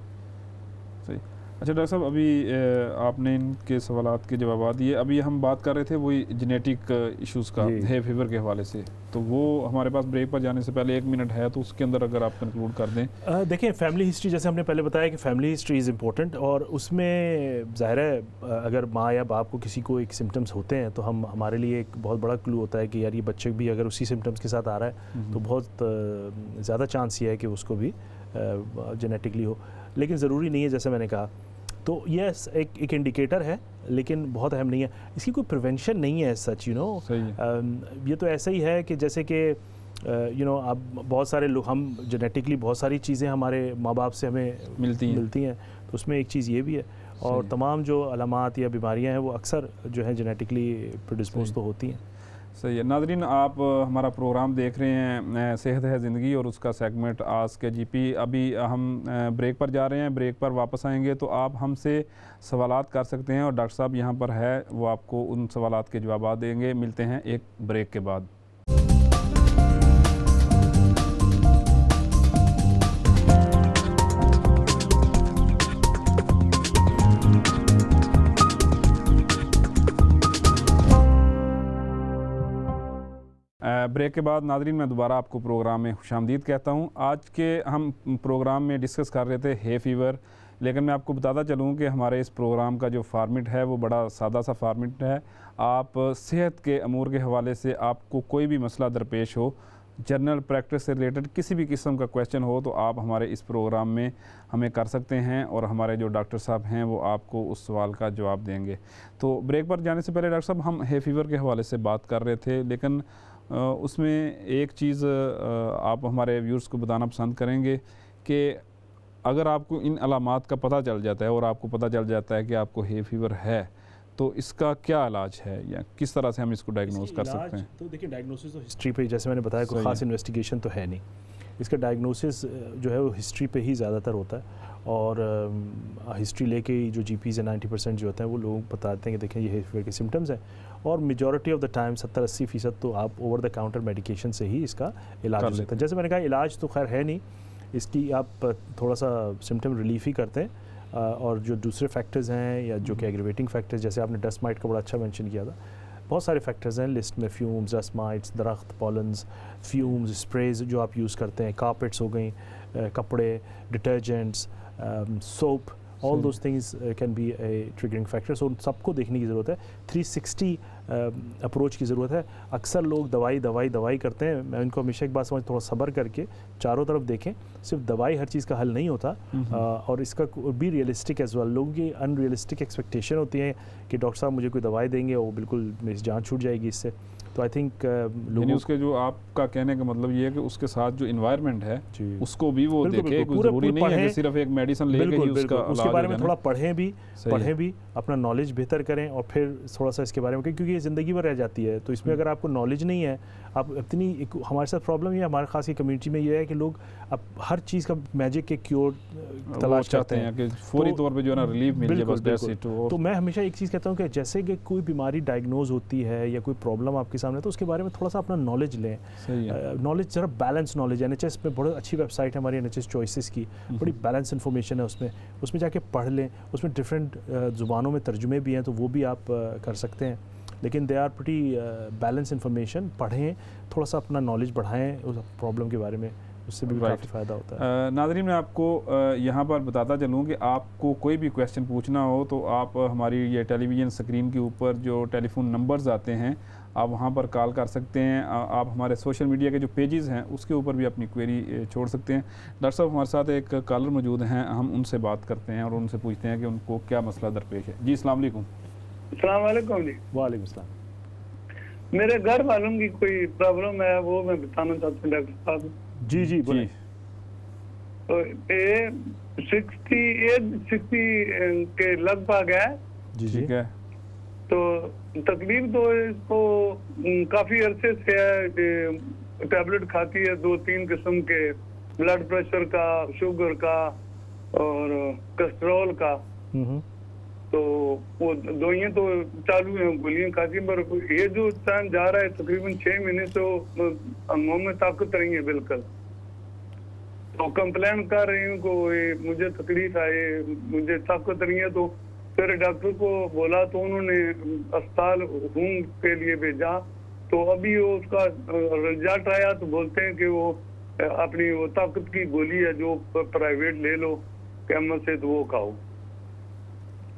सही। अच्छा डॉक्टर साहब, अभी आपने इनके सवालात के जवाब दिए। अभी हम बात कर रहे थे वही जेनेटिक इश्यूज़ का, है फीवर के हवाले से, तो वो हमारे पास ब्रेक पर जाने से पहले 1 मिनट है, तो उसके अंदर अगर आप कंक्लूड कर दें। देखें, फैमिली हिस्ट्री, जैसे हमने पहले बताया कि फैमिली हिस्ट्री इज़ इम्पोर्टेंट, और उसमें ज़ाहिर है अगर माँ या बाप को किसी को एक सिम्टम्स होते हैं तो हमारे लिए एक बहुत बड़ा क्लू होता है कि यार ये बच्चे भी अगर उसी सिम्टम्स के साथ आ रहा है तो बहुत ज़्यादा चांस ये है कि उसको भी जेनेटिकली हो। लेकिन ज़रूरी नहीं है, जैसे मैंने कहा। तो ये एक इंडिकेटर है लेकिन बहुत अहम नहीं है। इसकी कोई प्रिवेंशन नहीं है सच, यू नो। ये तो ऐसा ही है कि जैसे कि अब बहुत सारे लोग, हम जेनेटिकली बहुत सारी चीज़ें हमारे माँ बाप से हमें मिलती हैं, तो उसमें एक चीज़ ये भी है। और तमाम जो अलामात या बीमारियां हैं वो अक्सर जो है जेनेटिकली प्रेडिस्पोज तो होती हैं। सही है। नाज़रीन, आप हमारा प्रोग्राम देख रहे हैं सेहत है ज़िंदगी और उसका सेगमेंट आज के जीपी। अभी हम ब्रेक पर जा रहे हैं, ब्रेक पर वापस आएंगे तो आप हमसे सवालात कर सकते हैं और डॉक्टर साहब यहाँ पर है, वो आपको उन सवालात के जवाब देंगे। मिलते हैं एक ब्रेक के बाद। ब्रेक के बाद नाज़रीन मैं दोबारा आपको प्रोग्राम में खुशामदीद कहता हूँ। आज के हम प्रोग्राम में डिस्कस कर रहे थे हे फीवर, लेकिन मैं आपको बताता चलूँ कि हमारे इस प्रोग्राम का जो फार्मेट है वो बड़ा सादा सा फार्मेट है। आप सेहत के अमूर के हवाले से आपको कोई भी मसला दरपेश हो, जनरल प्रैक्टिस से रिलेटेड किसी भी किस्म का क्वेश्चन हो, तो आप हमारे इस प्रोग्राम में हमें कर सकते हैं और हमारे जो डॉक्टर साहब हैं वो आपको उस सवाल का जवाब देंगे। तो ब्रेक पर जाने से पहले डॉक्टर साहब, हम हे फीवर के हवाले से बात कर रहे थे, लेकिन उसमें एक चीज़ आप हमारे व्यूअर्स को बताना पसंद करेंगे कि अगर आपको इन अलामात का पता चल जाता है और आपको पता चल जाता है कि आपको हे फीवर है, तो इसका क्या इलाज है या किस तरह से हम इसको डायग्नोज कर सकते हैं? तो देखिए, डायग्नोसिस तो हिस्ट्री पे, जैसे मैंने बताया, कोई ख़ास इन्वेस्टिगेशन तो है नहीं। इसका डायग्नोसिस जो है वो हिस्ट्री पे ही ज़्यादातर होता है और हिस्ट्री लेके ही जो जीपीज़ है 90% जो होते हैं वो लोग बताते हैं कि देखें ये हे फीवर के सिम्टम्स हैं, और मेजॉरिटी ऑफ द टाइम 70-80% तो आप ओवर द काउंटर मेडिकेशन से ही इसका इलाज हो सकता है। जैसे मैंने कहा, इलाज तो खैर है नहीं, इसकी आप थोड़ा सा सिम्टम रिलीफ ही करते हैं। और जो दूसरे फैक्टर्स हैं या जो कि एग्रीवेटिंग फैक्टर्स, जैसे आपने डस्ट माइट का बड़ा अच्छा मेंशन किया था, बहुत सारे फैक्टर्स हैं लिस्ट में, फ्यूम्स, डस्ट माइट्स, दरख्त, पॉलन्स, फ्यूम्स, स्प्रेज जो आप यूज़ करते हैं, कारपेट्स हो गई, कपड़े, detergents, soap, all those things can be a triggering factor. So उन सबको देखने की ज़रूरत है, 360 अप्रोच की ज़रूरत है। अक्सर लोग दवाई करते हैं। मैं उनको हमेशा एक बात समझ, थोड़ा सब्र करके चारों तरफ देखें। सिर्फ दवाई हर चीज़ का हल नहीं होता, और इसका बी रियलिस्टिक एज वेल। लोगों की अनरियलिस्टिक एक्सपेक्टेशन होती है कि डॉक्टर साहब मुझे कोई दवाई देंगे और बिल्कुल मेरी जान छूट जाएगी इससे। तो आई थिंक लोग उसके, जो आपका कहने का मतलब ये है कि उसके साथ जो इन्वायरमेंट है उसको भी वो देखें, कोई ज़रूरी नहीं है कि सिर्फ एक मेडिसिन लेके ही उसका उसके बारे में थोड़ा पढ़ें भी, अपना नॉलेज बेहतर करें और फिर थोड़ा सा इसके बारे में, क्योंकि ये ज़िंदगी भर रह जाती है। तो इसमें अगर आपको नॉलेज नहीं है, आप इतनी, हमारे साथ प्रॉब्लम ये है, हमारे खास की कम्युनिटी में ये है कि लोग अब हर चीज़ का मैजिक के क्योर तलाश करते हैं कि फौरी तौर पे जो है ना रिलीफ मिल जाए, बस। तो मैं हमेशा एक चीज़ कहता हूँ कि जैसे कि कोई बीमारी डायग्नोज होती है या कोई प्रॉब्लम आपके सामने, तो उसके बारे में थोड़ा सा अपना नॉलेज लें। नॉलेज जरा बैलेंस नॉलेज। NHS में बहुत अच्छी वेबसाइट है हमारी, NHS चॉइसेस की, बड़ी बैलेंस इन्फॉर्मेशन है उसमें जाके पढ़ लें। उसमें डिफरेंट ज़ुबानों में तर्जुमे भी हैं, तो वो भी आप कर सकते हैं। लेकिन they are pretty balance information. पढ़ें, थोड़ा सा अपना नॉलेज बढ़ाएं उस प्रॉब्लम के बारे में, उससे भी काफ़ी फ़ायदा होता है। नाज़रीन, मैं आपको यहाँ पर बताता चलूँ कि आपको कोई भी क्वेश्चन पूछना हो तो आप हमारी ये टेलीविज़न स्क्रीन के ऊपर जो टेलीफोन नंबर्स आते हैं, आप वहाँ पर कॉल कर सकते हैं। आप हमारे सोशल मीडिया के जो पेजेस हैं उसके ऊपर भी अपनी क्वेरी छोड़ सकते हैं। डॉक्टर साहब, हमारे साथ एक कॉलर मौजूद हैं, हम उनसे बात करते हैं और उनसे पूछते हैं कि उनको क्या मसला दरपेश है। जी, अस्सलाम वालेकुम। अस्सलाम वालेकुम जी। वालेकुम अस्सलाम। मेरे घर वालों की कोई प्रॉब्लम है, वो मैं बताना चाहता हूँ डॉक्टर साहब। जी बोलिए। तो ये 60 के लगभग है। जी ठीक है। तो तकलीफ तो इसको काफी अरसे से है, टैबलेट खाती है 2-3 किस्म के, ब्लड प्रेशर का, शुगर का और कोलेस्ट्रॉल का। तो वो दवाइयाँ तो चालू हैं, गोलियाँ खाती हैं, पर ये जो टाइम जा रहा है तकरीबन 6 महीने से मुँह में ताकत रही है बिल्कुल। तो कंप्लेन कर रही हूँ कि मुझे तकलीफ है, मुझे ताकत रही है। तो फिर डॉक्टर को बोला तो उन्होंने अस्पताल होम के लिए भेजा। तो अभी वो उसका रिजल्ट आया तो बोलते हैं कि वो अपनी वो ताकत की गोली है जो प्राइवेट ले लो केमिस्ट से, तो वो खाओ।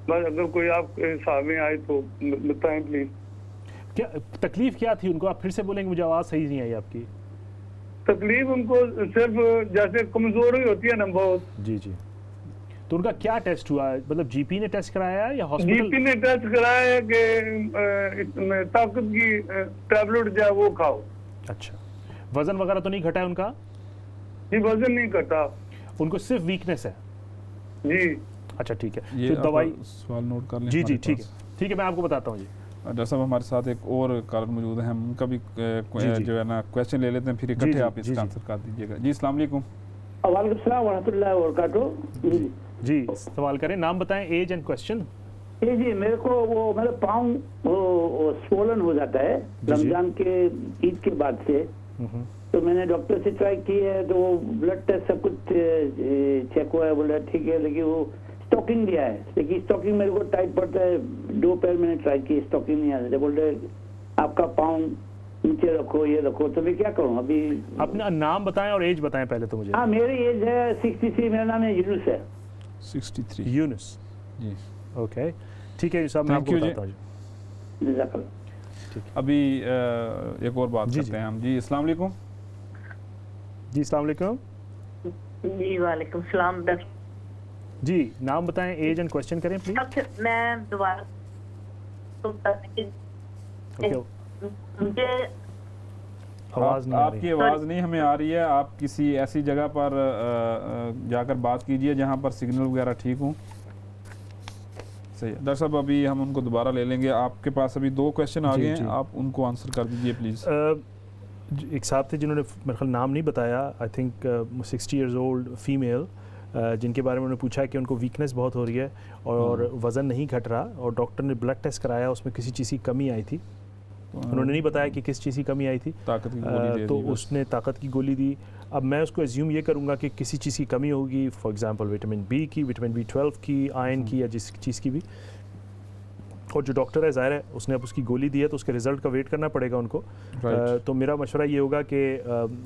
बस अगर कोई आपके हिसाब में आए तो बताएं प्लीज। क्या तकलीफ क्या थी उनको? आप फिर से बोलेंगे, मुझे आवाज़ सही नहीं आई आपकी। तकलीफ उनको सिर्फ जैसे कमजोरी होती है ना बहुत। जी। तो उनका क्या टेस्ट हुआ? मतलब जीपी ने टेस्ट कराया या हॉस्पिटल? जीपी ने टेस्ट कराया है कि ताकत की टैबलेट जो है वो खाओ। अच्छा, वजन वगैरह तो नहीं घटा है उनका? जी वजन नहीं घटा, उनको सिर्फ वीकनेस है। जी अच्छा ठीक है, ये तो दवाई सवाल नोट कर लें। जी जी हमारे ठीक है ठीक है, मैं आपको बताता हूँ जी। डॉक्टर साहब हमारे साथ एक और कॉलर मौजूद हैं, हम उनका भी जी। जो है ना क्वेश्चन ले लेते हैं, फिर जी, इकट्ठे जी, आप जी, इसका जी। आंसर कर दीजिएगा। जी अस्सलाम वालेकुम। वालेकुम सलाम वरहमतुल्लाहि वबरकातुहू। जी सवाल करें, नाम बताएं, एज एंड क्वेश्चन। जी मेरे को वो मतलब पाँव वो स्वोलन हो जाता है जी। रमजान के ईद के बाद से। तो मैंने डॉक्टर से ट्राई की है, तो वो ब्लड टेस्ट सब कुछ चेक हुआ है, बोला ठीक है, लेकिन वो स्टॉकिंग दिया है, लेकिन स्टॉकिंग मेरे को टाइट पड़ता है। 2 पैर मैंने ट्राई की, स्टॉकिंग नहीं आ रहा, बोल रहे आपका पाँव नीचे रखो, ये रखो, तो मैं क्या करूँ अभी? अपना नाम बताएं और एज बताएं पहले तो मुझे। हाँ मेरी एज है 63, मेरा नाम है यूनुस है। 63 यूनुस, जी ओके ठीक है साहब, मैं Thank आपको you जी। बताता हूँ जी। जज़ाकल्लाह। अभी एक और बात जी, करते जी। हैं हम। जी अस्सलाम वालेकुम। जी अस्सलाम वालेकुम। जी वालेकुम सलाम डॉक्टर। जी नाम बताएं, एज एंड क्वेश्चन करें प्लीज। डॉक्टर मैं दोबारा ओके, मुझे आवाज नहीं आ आपकी रही। आवाज़ नहीं हमें आ रही है। आप किसी ऐसी जगह पर जाकर बात कीजिए जहाँ पर सिग्नल वगैरह ठीक हो। सही है डॉक्टर साहब, अभी हम उनको दोबारा ले लेंगे। आपके पास अभी 2 क्वेश्चन आ जी, गए जी। हैं, आप उनको आंसर कर दीजिए प्लीज़। एक साहब थे जिन्होंने मेरे ख्याल नाम नहीं बताया, I think 60 years old female, जिनके बारे में उन्होंने पूछा कि उनको वीकनेस बहुत हो रही है और वज़न नहीं घट रहा, और डॉक्टर ने ब्लड टेस्ट कराया, उसमें किसी चीज़ की कमी आई थी। उन्होंने नहीं बताया कि किस चीज़ की कमी आई थी, ताकत की गोली दे तो दी बस। उसने ताकत की गोली दी। अब मैं उसको एज्यूम ये करूँगा कि किसी चीज़ की कमी होगी, फॉर एग्जांपल विटामिन बी की, विटामिन B12 की, आयरन की, या जिस चीज़ की भी। और जो डॉक्टर है ज़ाहिर है उसने अब उसकी गोली दी है, तो उसके रिज़ल्ट का वेट करना पड़ेगा उनको। Right. तो मेरा मशवरा ये होगा कि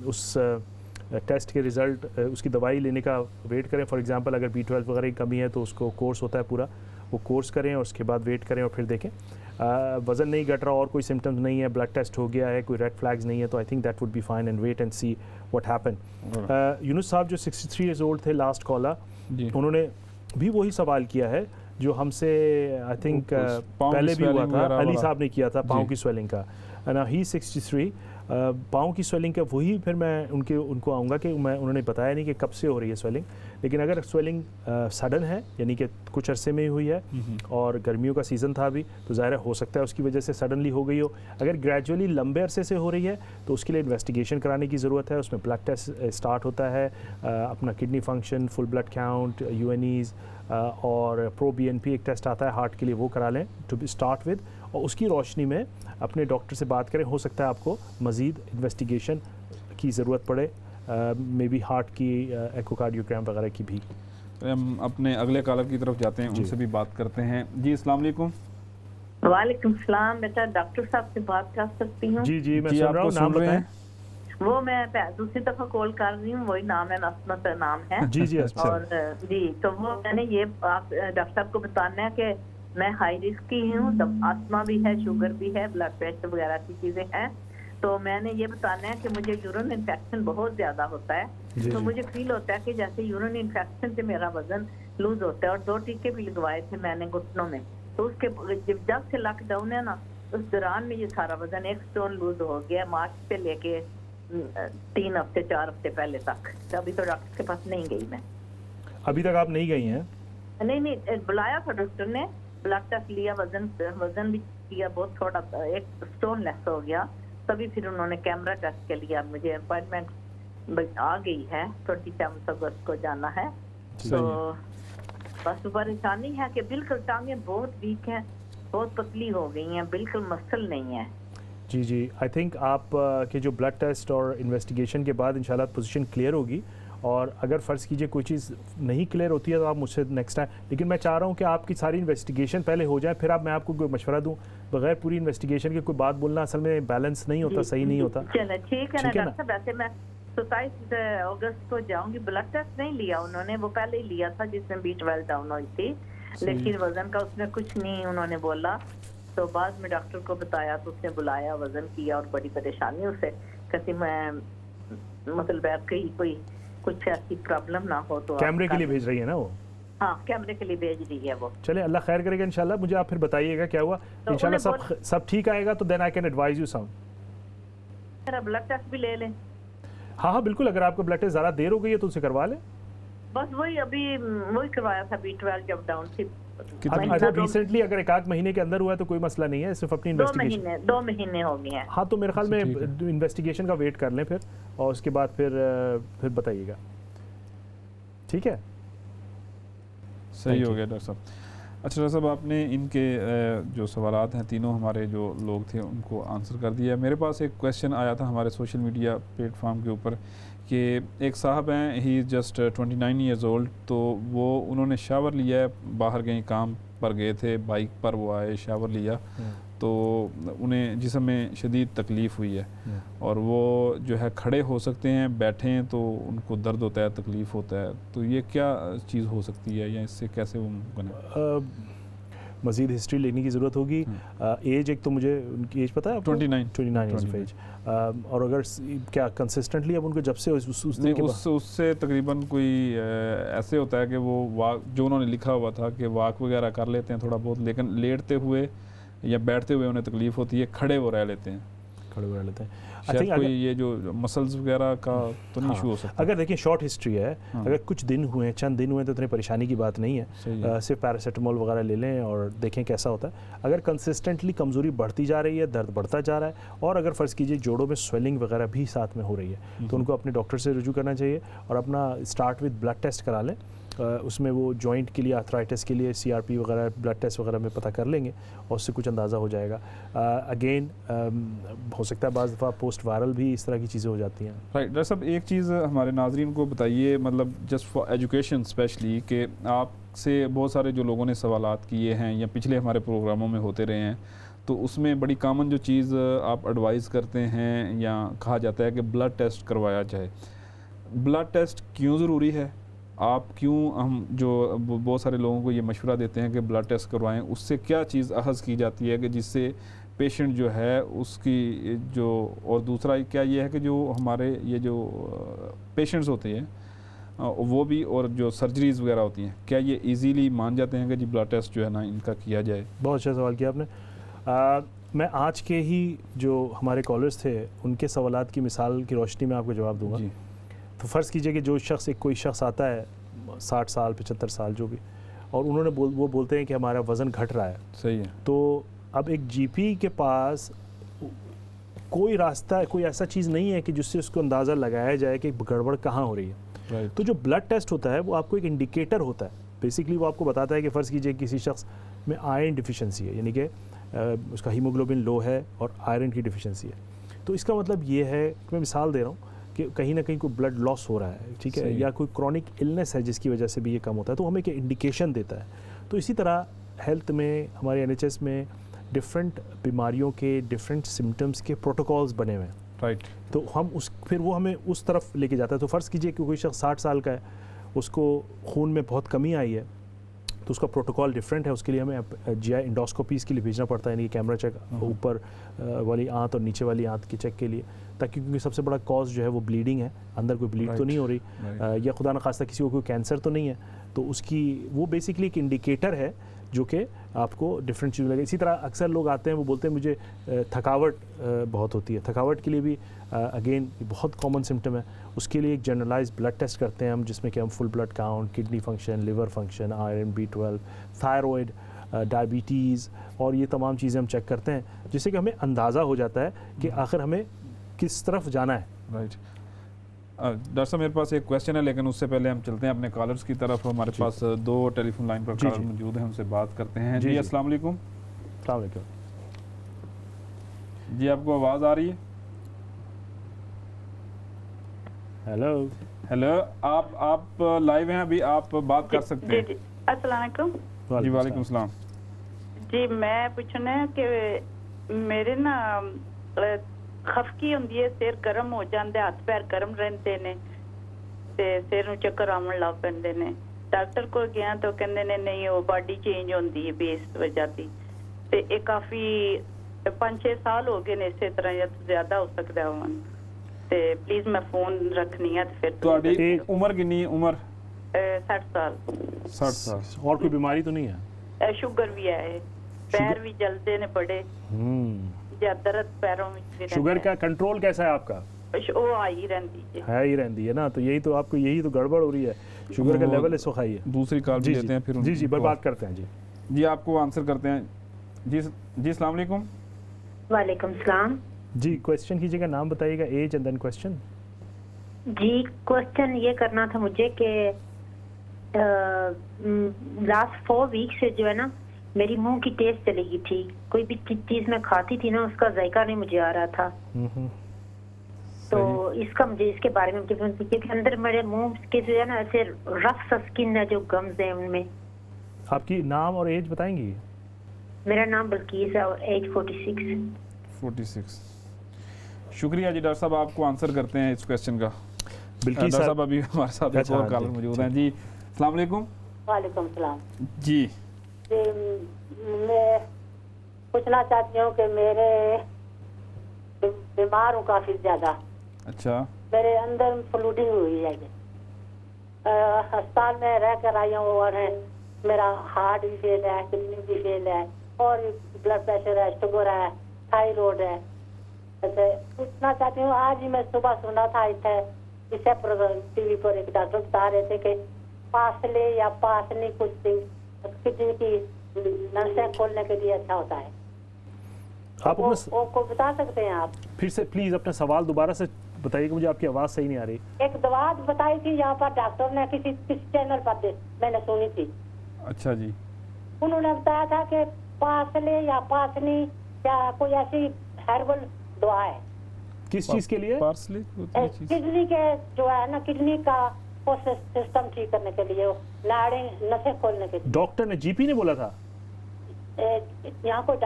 उस टेस्ट के रिज़ल्ट, उसकी दवाई लेने का वेट करें। फॉर एग्जांपल अगर B12 वगैरह की कमी है तो उसको कोर्स होता है पूरा, वो कोर्स करें और उसके बाद वेट करें और फिर देखें। वज़न नहीं घट रहा और कोई सिम्टम्स नहीं है, ब्लड टेस्ट हो गया है, कोई रेड फ्लैग्स नहीं है, तो I think that would be fine and wait and see what happen. Yunus sahab जो 63 इयर्स ओल्ड थे, लास्ट कॉलर, जी। उन्होंने भी वही सवाल किया है जो हमसे आई थिंक पाँव की पहले भी हुआ swelling था, वगैरह अली वाला। साहब ने किया था पाँव जी। की स्वेलिंग का। ना ही 63 पाँव की स्वेलिंग का वही फिर मैं उनको आऊँगा कि उन्होंने बताया नहीं कि कब से हो रही है स्वेलिंग, लेकिन अगर स्वेलिंग सडन है, यानी कि कुछ अरसे में ही हुई है और गर्मियों का सीज़न था अभी, तो ज़ाहिर हो सकता है उसकी वजह से सडनली हो गई हो। अगर ग्रेजुअली लंबे अरसे से हो रही है तो उसके लिए इन्वेस्टिगेशन कराने की ज़रूरत है। उसमें ब्लड टेस्ट स्टार्ट होता है, अपना kidney function, full blood count, UNEs और प्रो BNP एक टेस्ट आता है हार्ट के लिए, वो करा लें टू बी स्टार्ट विद, और उसकी रोशनी में अपने डॉक्टर से बात करें। हो सकता है आपको मज़ीद इन्वेस्टिगेशन की ज़रूरत पड़े, मे बी हार्ट की एकोकार्डियोग्राम वगैरह की भी। हम अपने अगले कॉलर की तरफ जाते हैं, जी। उनसे भी बात करते हैं। जी अस्सलाम वालेकुम। वालेकुम सलाम। बेटा डॉक्टर साहब से बात कर सकती हूँ? जी जी मैं जी सुन रहा आपको हूँ, नाम सुन रहे बताएं। हैं। वो मैं दूसरी दफा कॉल कर रही हूँ, वही नाम है, नस्मत नाम है। जी जी अच्छा। और जी तो वो मैंने ये आप डॉक्टर साहब को बताना है कि मैं हाई रिस्क की हूँ, तब आस्मा भी है, शुगर भी है, ब्लड प्रेशर वगैरह की चीजें हैं। तो मैंने ये बताना है कि मुझे यूरिन इन्फेक्शन बहुत ज्यादा होता है। जी, तो जी। मुझे फील होता है कि जैसे यूरिन इन्फेक्शन से मेरा वजन लूज होता है, और 2 टीके भी लगवाए थे मैंने घुटनों में। तो उसके जब से लॉकडाउन है ना, उस दौरान में ये सारा वजन 1 स्टोन लूज हो गया, मार्च से लेके 3 हफ्ते 4 हफ्ते पहले तक। तो अभी तो डॉक्टर के पास नहीं गई मैं। अभी तक आप नहीं गई हैं? नहीं बुलाया था डॉक्टर ने, ब्लड टेस्ट लिया, वजन भी किया, बहुत थोड़ा 1 स्टोन लेस हो गया। तभी फिर उन्होंने कैमरा टेस्ट के लिया, मुझे अपॉइंटमेंट आ गई है, 27 अगस्त को जाना है। तो बस परेशानी है कि बिल्कुल टांगें बहुत वीक हैं, बहुत पतली हो गई हैं, बिल्कुल मसल नहीं है। जी जी आई थिंक आप के जो ब्लड टेस्ट और इन्वेस्टिगेशन के बाद इंशाल्लाह पोजीशन क्लियर होगी, और अगर फ़र्ज़ कीजिए कोई चीज़ नहीं क्लियर होती है तो आप मुझसे नेक्स्ट टाइम, लेकिन मैं चाह रहा हूँ कि आपकी सारी इन्वेस्टिगेशन पहले हो जाए, फिर मैं आपको कोई मशवरा दूँ। बगैर पूरी इन्वेस्टिगेशन के कोई बात बोलना असल में बैलेंस नहीं होता, सही नहीं होता। चलो ठीक है ना ठीक है ना? डॉक्टर, वैसे मैं 27 अगस्त को जाऊंगी। ब्लड टेस्ट नहीं लिया उन्होंने, वो पहले ही लिया था जिसमें B12 डाउन हुई थी, लेकिन वजन का उसमें कुछ नहीं उन्होंने बोला। तो बाद में डॉक्टर को बताया तो उसने बुलाया, वजन किया, और बड़ी परेशानी उसे, कहती मैं मतलब कहीं कोई कुछ ऐसी प्रॉब्लम ना हो तो कैमरे के लिए भेज रही है ना वो? हाँ कैमरे के लिए भेज रही है वो। चले अल्लाह खैर करेगा इंशाल्लाह। मुझे आप फिर बताइएगा क्या हुआ, तो इंशाल्लाह उन्हें सब ठीक आएगा तो then I can advise you some. मेरा ब्लड टेस्ट भी ले लें। हाँ बिल्कुल, अगर आपका ब्लड टेस्ट ज़्यादा देर हो गई है तो उसे करवा लें। बस वही करवाया था, B12 जब डाउन थी। अच्छा, रिसेंटली अगर 1 महीने के अंदर हुआ है तो कोई मसला नहीं है, सिर्फ अपनी इन्वेस्टिगेशन। 2 महीने हो गए हैं। हाँ, तो मेरे ख्याल में इन्वेस्टिगेशन का वेट कर लें फिर, और उसके बाद फिर बताइएगा, ठीक है? सही हो गया डॉक्टर साहब। अच्छा डॉक्टर साहब, आपने इनके जो सवालात हैं तीनों हमारे जो लोग थे उनको आंसर कर दिया। मेरे पास एक क्वेश्चन आया था हमारे सोशल मीडिया प्लेटफॉर्म के ऊपर कि एक साहब हैं, he is just 29 years old, तो वो उन्होंने शावर लिया है, बाहर कहीं काम पर गए थे, बाइक पर वो आए, शावर लिया, तो उन्हें जिस्म में शदीद तकलीफ़ हुई है और वो जो है खड़े हो सकते हैं, बैठे हैं तो उनको दर्द होता है, तकलीफ़ होता है, तो ये क्या चीज़ हो सकती है या इससे कैसे वो बने? मज़ीद हिस्ट्री लेने की ज़रूरत होगी। एज, एक तो मुझे उनकी एज पता है आपको? 29 ईयर्स ऑफ एज। और अगर क्या कंसिस्टेंटली अब उनको जब से उससे तकरीबन कोई ऐसे होता है कि वो वाक, जो उन्होंने लिखा हुआ था कि वाक वगैरह कर लेते हैं थोड़ा बहुत, लेकिन लेटते हुए या बैठते हुए उन्हें तकलीफ़ होती है, खड़े वो रह लेते हैं। शायद कोई ये जो मसल्स वगैरह का तो नहीं इशू हो सकता। अगर देखिए शॉर्ट हिस्ट्री है, अगर कुछ दिन हुए, चंद दिन हुए, तो इतनी परेशानी की बात नहीं है, सिर्फ पैरासीटामोल वगैरह ले लें और देखें कैसा होता है। अगर कंसिस्टेंटली कमज़ोरी बढ़ती जा रही है, दर्द बढ़ता जा रहा है, और अगर फ़र्ज़ कीजिए जोड़ों में स्वेलिंग वगैरह भी साथ में हो रही है, तो उनको अपने डॉक्टर से रुजू करना चाहिए और अपना स्टार्ट विद ब्लड टेस्ट करा लें। उसमें वो जॉइंट के लिए, आर्थराइटिस के लिए CRP वगैरह ब्लड टेस्ट वगैरह में पता कर लेंगे और उससे कुछ अंदाज़ा हो जाएगा। अगेन हो सकता है बाज़ दफ़ा पोस्ट वायरल भी इस तरह की चीज़ें हो जाती हैं। राइट डॉक्टर साहब, एक चीज़ हमारे नाज़रीन को बताइए, मतलब जस्ट फॉर एजुकेशन स्पेशली, कि आपसे बहुत सारे जो लोगों ने सवालात किए हैं या पिछले हमारे प्रोग्रामों में होते रहे हैं, तो उसमें बड़ी कॉमन जो चीज़ आप एडवाइस करते हैं या कहा जाता है कि ब्लड टेस्ट करवाया जाए। ब्लड टेस्ट क्यों ज़रूरी है? आप क्यों, हम जो बहुत सारे लोगों को ये मशवरा देते हैं कि ब्लड टेस्ट करवाएं, उससे क्या चीज़ अखज़ की जाती है कि जिससे पेशेंट जो है उसकी जो, और दूसरा क्या ये है कि जो हमारे ये जो पेशेंट्स होते हैं वो भी, और जो सर्जरीज़ वगैरह होती हैं, क्या ये इजीली मान जाते हैं कि जी ब्लड टेस्ट जो है ना इनका किया जाए? बहुत अच्छा सवाल किया आपने। मैं आज के ही जो हमारे कॉलर्स थे उनके सवालात की मिसाल की रोशनी में आपको जवाब दूंगा। तो फ़र्ज़ कीजिए कि जो शख्स, कोई शख्स आता है 60 साल 75 साल जो भी, और उन्होंने वो बोलते हैं कि हमारा वज़न घट रहा है। सही है। तो अब एक GP के पास कोई रास्ता, कोई ऐसा चीज़ नहीं है कि जिससे उसको अंदाज़ा लगाया जाए कि गड़बड़ कहाँ हो रही है। तो जो ब्लड टेस्ट होता है वो आपको एक इंडिकेटर होता है। बेसिकली वो आपको बताता है कि फ़र्ज़ कीजिए किसी शख्स में आयरन डिफिशेंसी है, यानी कि उसका हीमोग्लोबिन लो है और आयरन की डिफिशेंसी है। तो इसका मतलब ये है, मैं मिसाल दे रहा हूँ कि कहीं ना कहीं कोई ब्लड लॉस हो रहा है, ठीक है, या कोई क्रॉनिक इलनेस है जिसकी वजह से भी ये कम होता है, तो हमें एक इंडिकेशन देता है। तो इसी तरह हेल्थ में, हमारे NHS में डिफरेंट बीमारियों के, डिफरेंट सिम्टम्स के प्रोटोकॉल्स बने हुए हैं। राइट। तो हम फिर वो हमें उस तरफ लेके जाता है। तो फ़र्ज़ कीजिए कि कोई शख्स 60 साल का है, उसको खून में बहुत कमी आई है, तो उसका प्रोटोकॉल डिफरेंट है। उसके लिए हमें GI इंडोस्कोपीज़ के लिए भेजना पड़ता है, यानी कि कैमरा चेक ऊपर वाली आंत और नीचे वाली आंत के चेक के लिए, ताकि क्योंकि सबसे बड़ा कॉज जो है वो ब्लीडिंग है, अंदर कोई ब्लीड तो नहीं हो रही, या खुदा न खास्ता किसी को कोई कैंसर तो नहीं है। तो उसकी वो बेसिकली एक इंडिकेटर है जो कि आपको डिफरेंट चीज़ लगे। इसी तरह अक्सर लोग आते हैं, वो बोलते हैं मुझे थकावट बहुत होती है। थकावट के लिए भी अगेन बहुत कॉमन सिम्टम है, उसके लिए एक जनरलाइज ब्लड टेस्ट करते हैं हम, जिसमें कि हम full blood count, kidney function, liver function, iron, B12, thyroid, diabetes, और ये तमाम चीज़ें हम चेक करते हैं, जिससे कि हमें अंदाज़ा हो जाता है कि आखिर हमें किस तरफ जाना है। राइट। डॉक्टर साहब, मेरे पास एक क्वेश्चन है, लेकिन उससे पहले हम चलते हैं अपने कॉलर्स की तरफ। हमारे पास 2 टेलीफोन लाइन पर कॉलर मौजूद हैं, उनसे बात करते हैं। जी अस्सलाम वालेकुम। अस्सलाम वालेकुम जी, आपको आवाज़ आ रही है? हेलो हेलो, आप लाइव हैं अभी, आप बात कर सकते हैं। जी अस्सलाम वालेकुम। जी वालेकुम सलाम। जी मैं पूछना है कि मेरे ना खफकी होंदी है, सिर गर्म हो जाता है, हाथ पैर गर्म रहते ने ते सिर ਨੂੰ ਚੱਕਰ ਆਉਣ ਲੱਗ ਪੈਂਦੇ ਨੇ। ਡਾਕਟਰ ਕੋਲ ਗਿਆ ਤਾਂ ਕਹਿੰਦੇ ਨੇ ਨਹੀਂ ਉਹ ਬਾਡੀ ਚੇਂਜ ਹੁੰਦੀ ਹੈ ਵੀ ਇਸ ਵਜ੍ਹਾ ਦੀ, ਤੇ ਇਹ ਕਾਫੀ 5-6 ਸਾਲ ਹੋ ਗਏ ਨੇ ਇਸੇ ਤਰ੍ਹਾਂ, ਜਾਂ ਜ਼ਿਆਦਾ ਹੋ ਸਕਦਾ ਹੋਣ, ਤੇ ਪਲੀਜ਼ ਮੈਂ ਫੋਨ ਰੱਖਣੀ ਹੈ। ਤੇ ਫਿਰ ਤੁਹਾਡੀ ਉਮਰ ਕਿੰਨੀ ਹੈ? ਉਮਰ 60 साल। 60 साल। और कोई बीमारी तो नहीं है? शुगर भी है, पैर भी जलते ने बड़े, या दर्द पैरों में। शुगर का कंट्रोल कैसा है आपका? ਉਹ ਆਈ रहती है ना, तो यही तो आपको यही तो गड़बड़ हो रही है, शुगर का लेवल इसको खाइए। दूसरी कॉल भी लेते हैं फिर। जी बात करते हैं। जी आपको आंसर करते हैं। जी अस्सलाम वालेकुम। वालेकुम सलाम। जी क्वेश्चन कीजिएगा, नाम बताइएगा, एज एंड देन क्वेश्चन। जी क्वेश्चन ये करना था मुझे कि लास्ट 4 वीक से जो है ना मेरी मुंह की टेस्ट चली गई थी, कोई भी चीज मैं खाती थी ना उसका जायका नहीं मुझे आ रहा था। तो इसका मुझे इसके बारे में क्योंकि अंदर मेरे मुंह के जो है ना ऐसे रफ सा स्किन है जो गम्स है उनमें। आपकी नाम और एज बताएंगी? मेरा नाम बल्कीस है और एज 46। शुक्रिया जी। डॉक्टर साहब आपको आंसर करते हैं इस क्वेश्चन का। बिल्कुल साहब अभी हमारे साथ एक और कॉलर मौजूद हैं। जी अस्सलाम वालेकुम। वालेकुम सलाम। जी मैं पूछना चाहती हूँ कि मेरे बीमार हूँ काफी ज्यादा। अच्छा। मेरे अंदर फ्लूडिंग हुई है, अस्पताल में रह कर आई हूँ और मेरा हार्ट भी फेल है, किडनी भी फेल है और ब्लड प्रेशर है, शुगर है, थायराइड है। ऐसे पूछना चाहती हूँ, आज ही मैं सुबह सुना था इसे टीवी पर एक डॉक्टर बता रहे थे कि पासले या पासनी कुछ किडनी की नसें खोलने के लिए अच्छा होता है। आप को बता सकते हैं आप? फिर से प्लीज अपना सवाल दोबारा से बताइए, मुझे आपकी आवाज सही नहीं आ रही। एक दवा बताई थी यहाँ पर डॉक्टर ने किसी चैनल पर मैंने सुनी थी। अच्छा जी। उन्होंने बताया था कि पासले या पासनी या कोई ऐसी हर्बल दवा है। किस चीज के लिए? पार्सले किडनी के जो है ना, किडनी का सिस्टम ठीक करने के लिए, नाड़ी नसें खोलने के लिए। डॉक्टर ने, जीपी ने बोला था? यहाँ कोई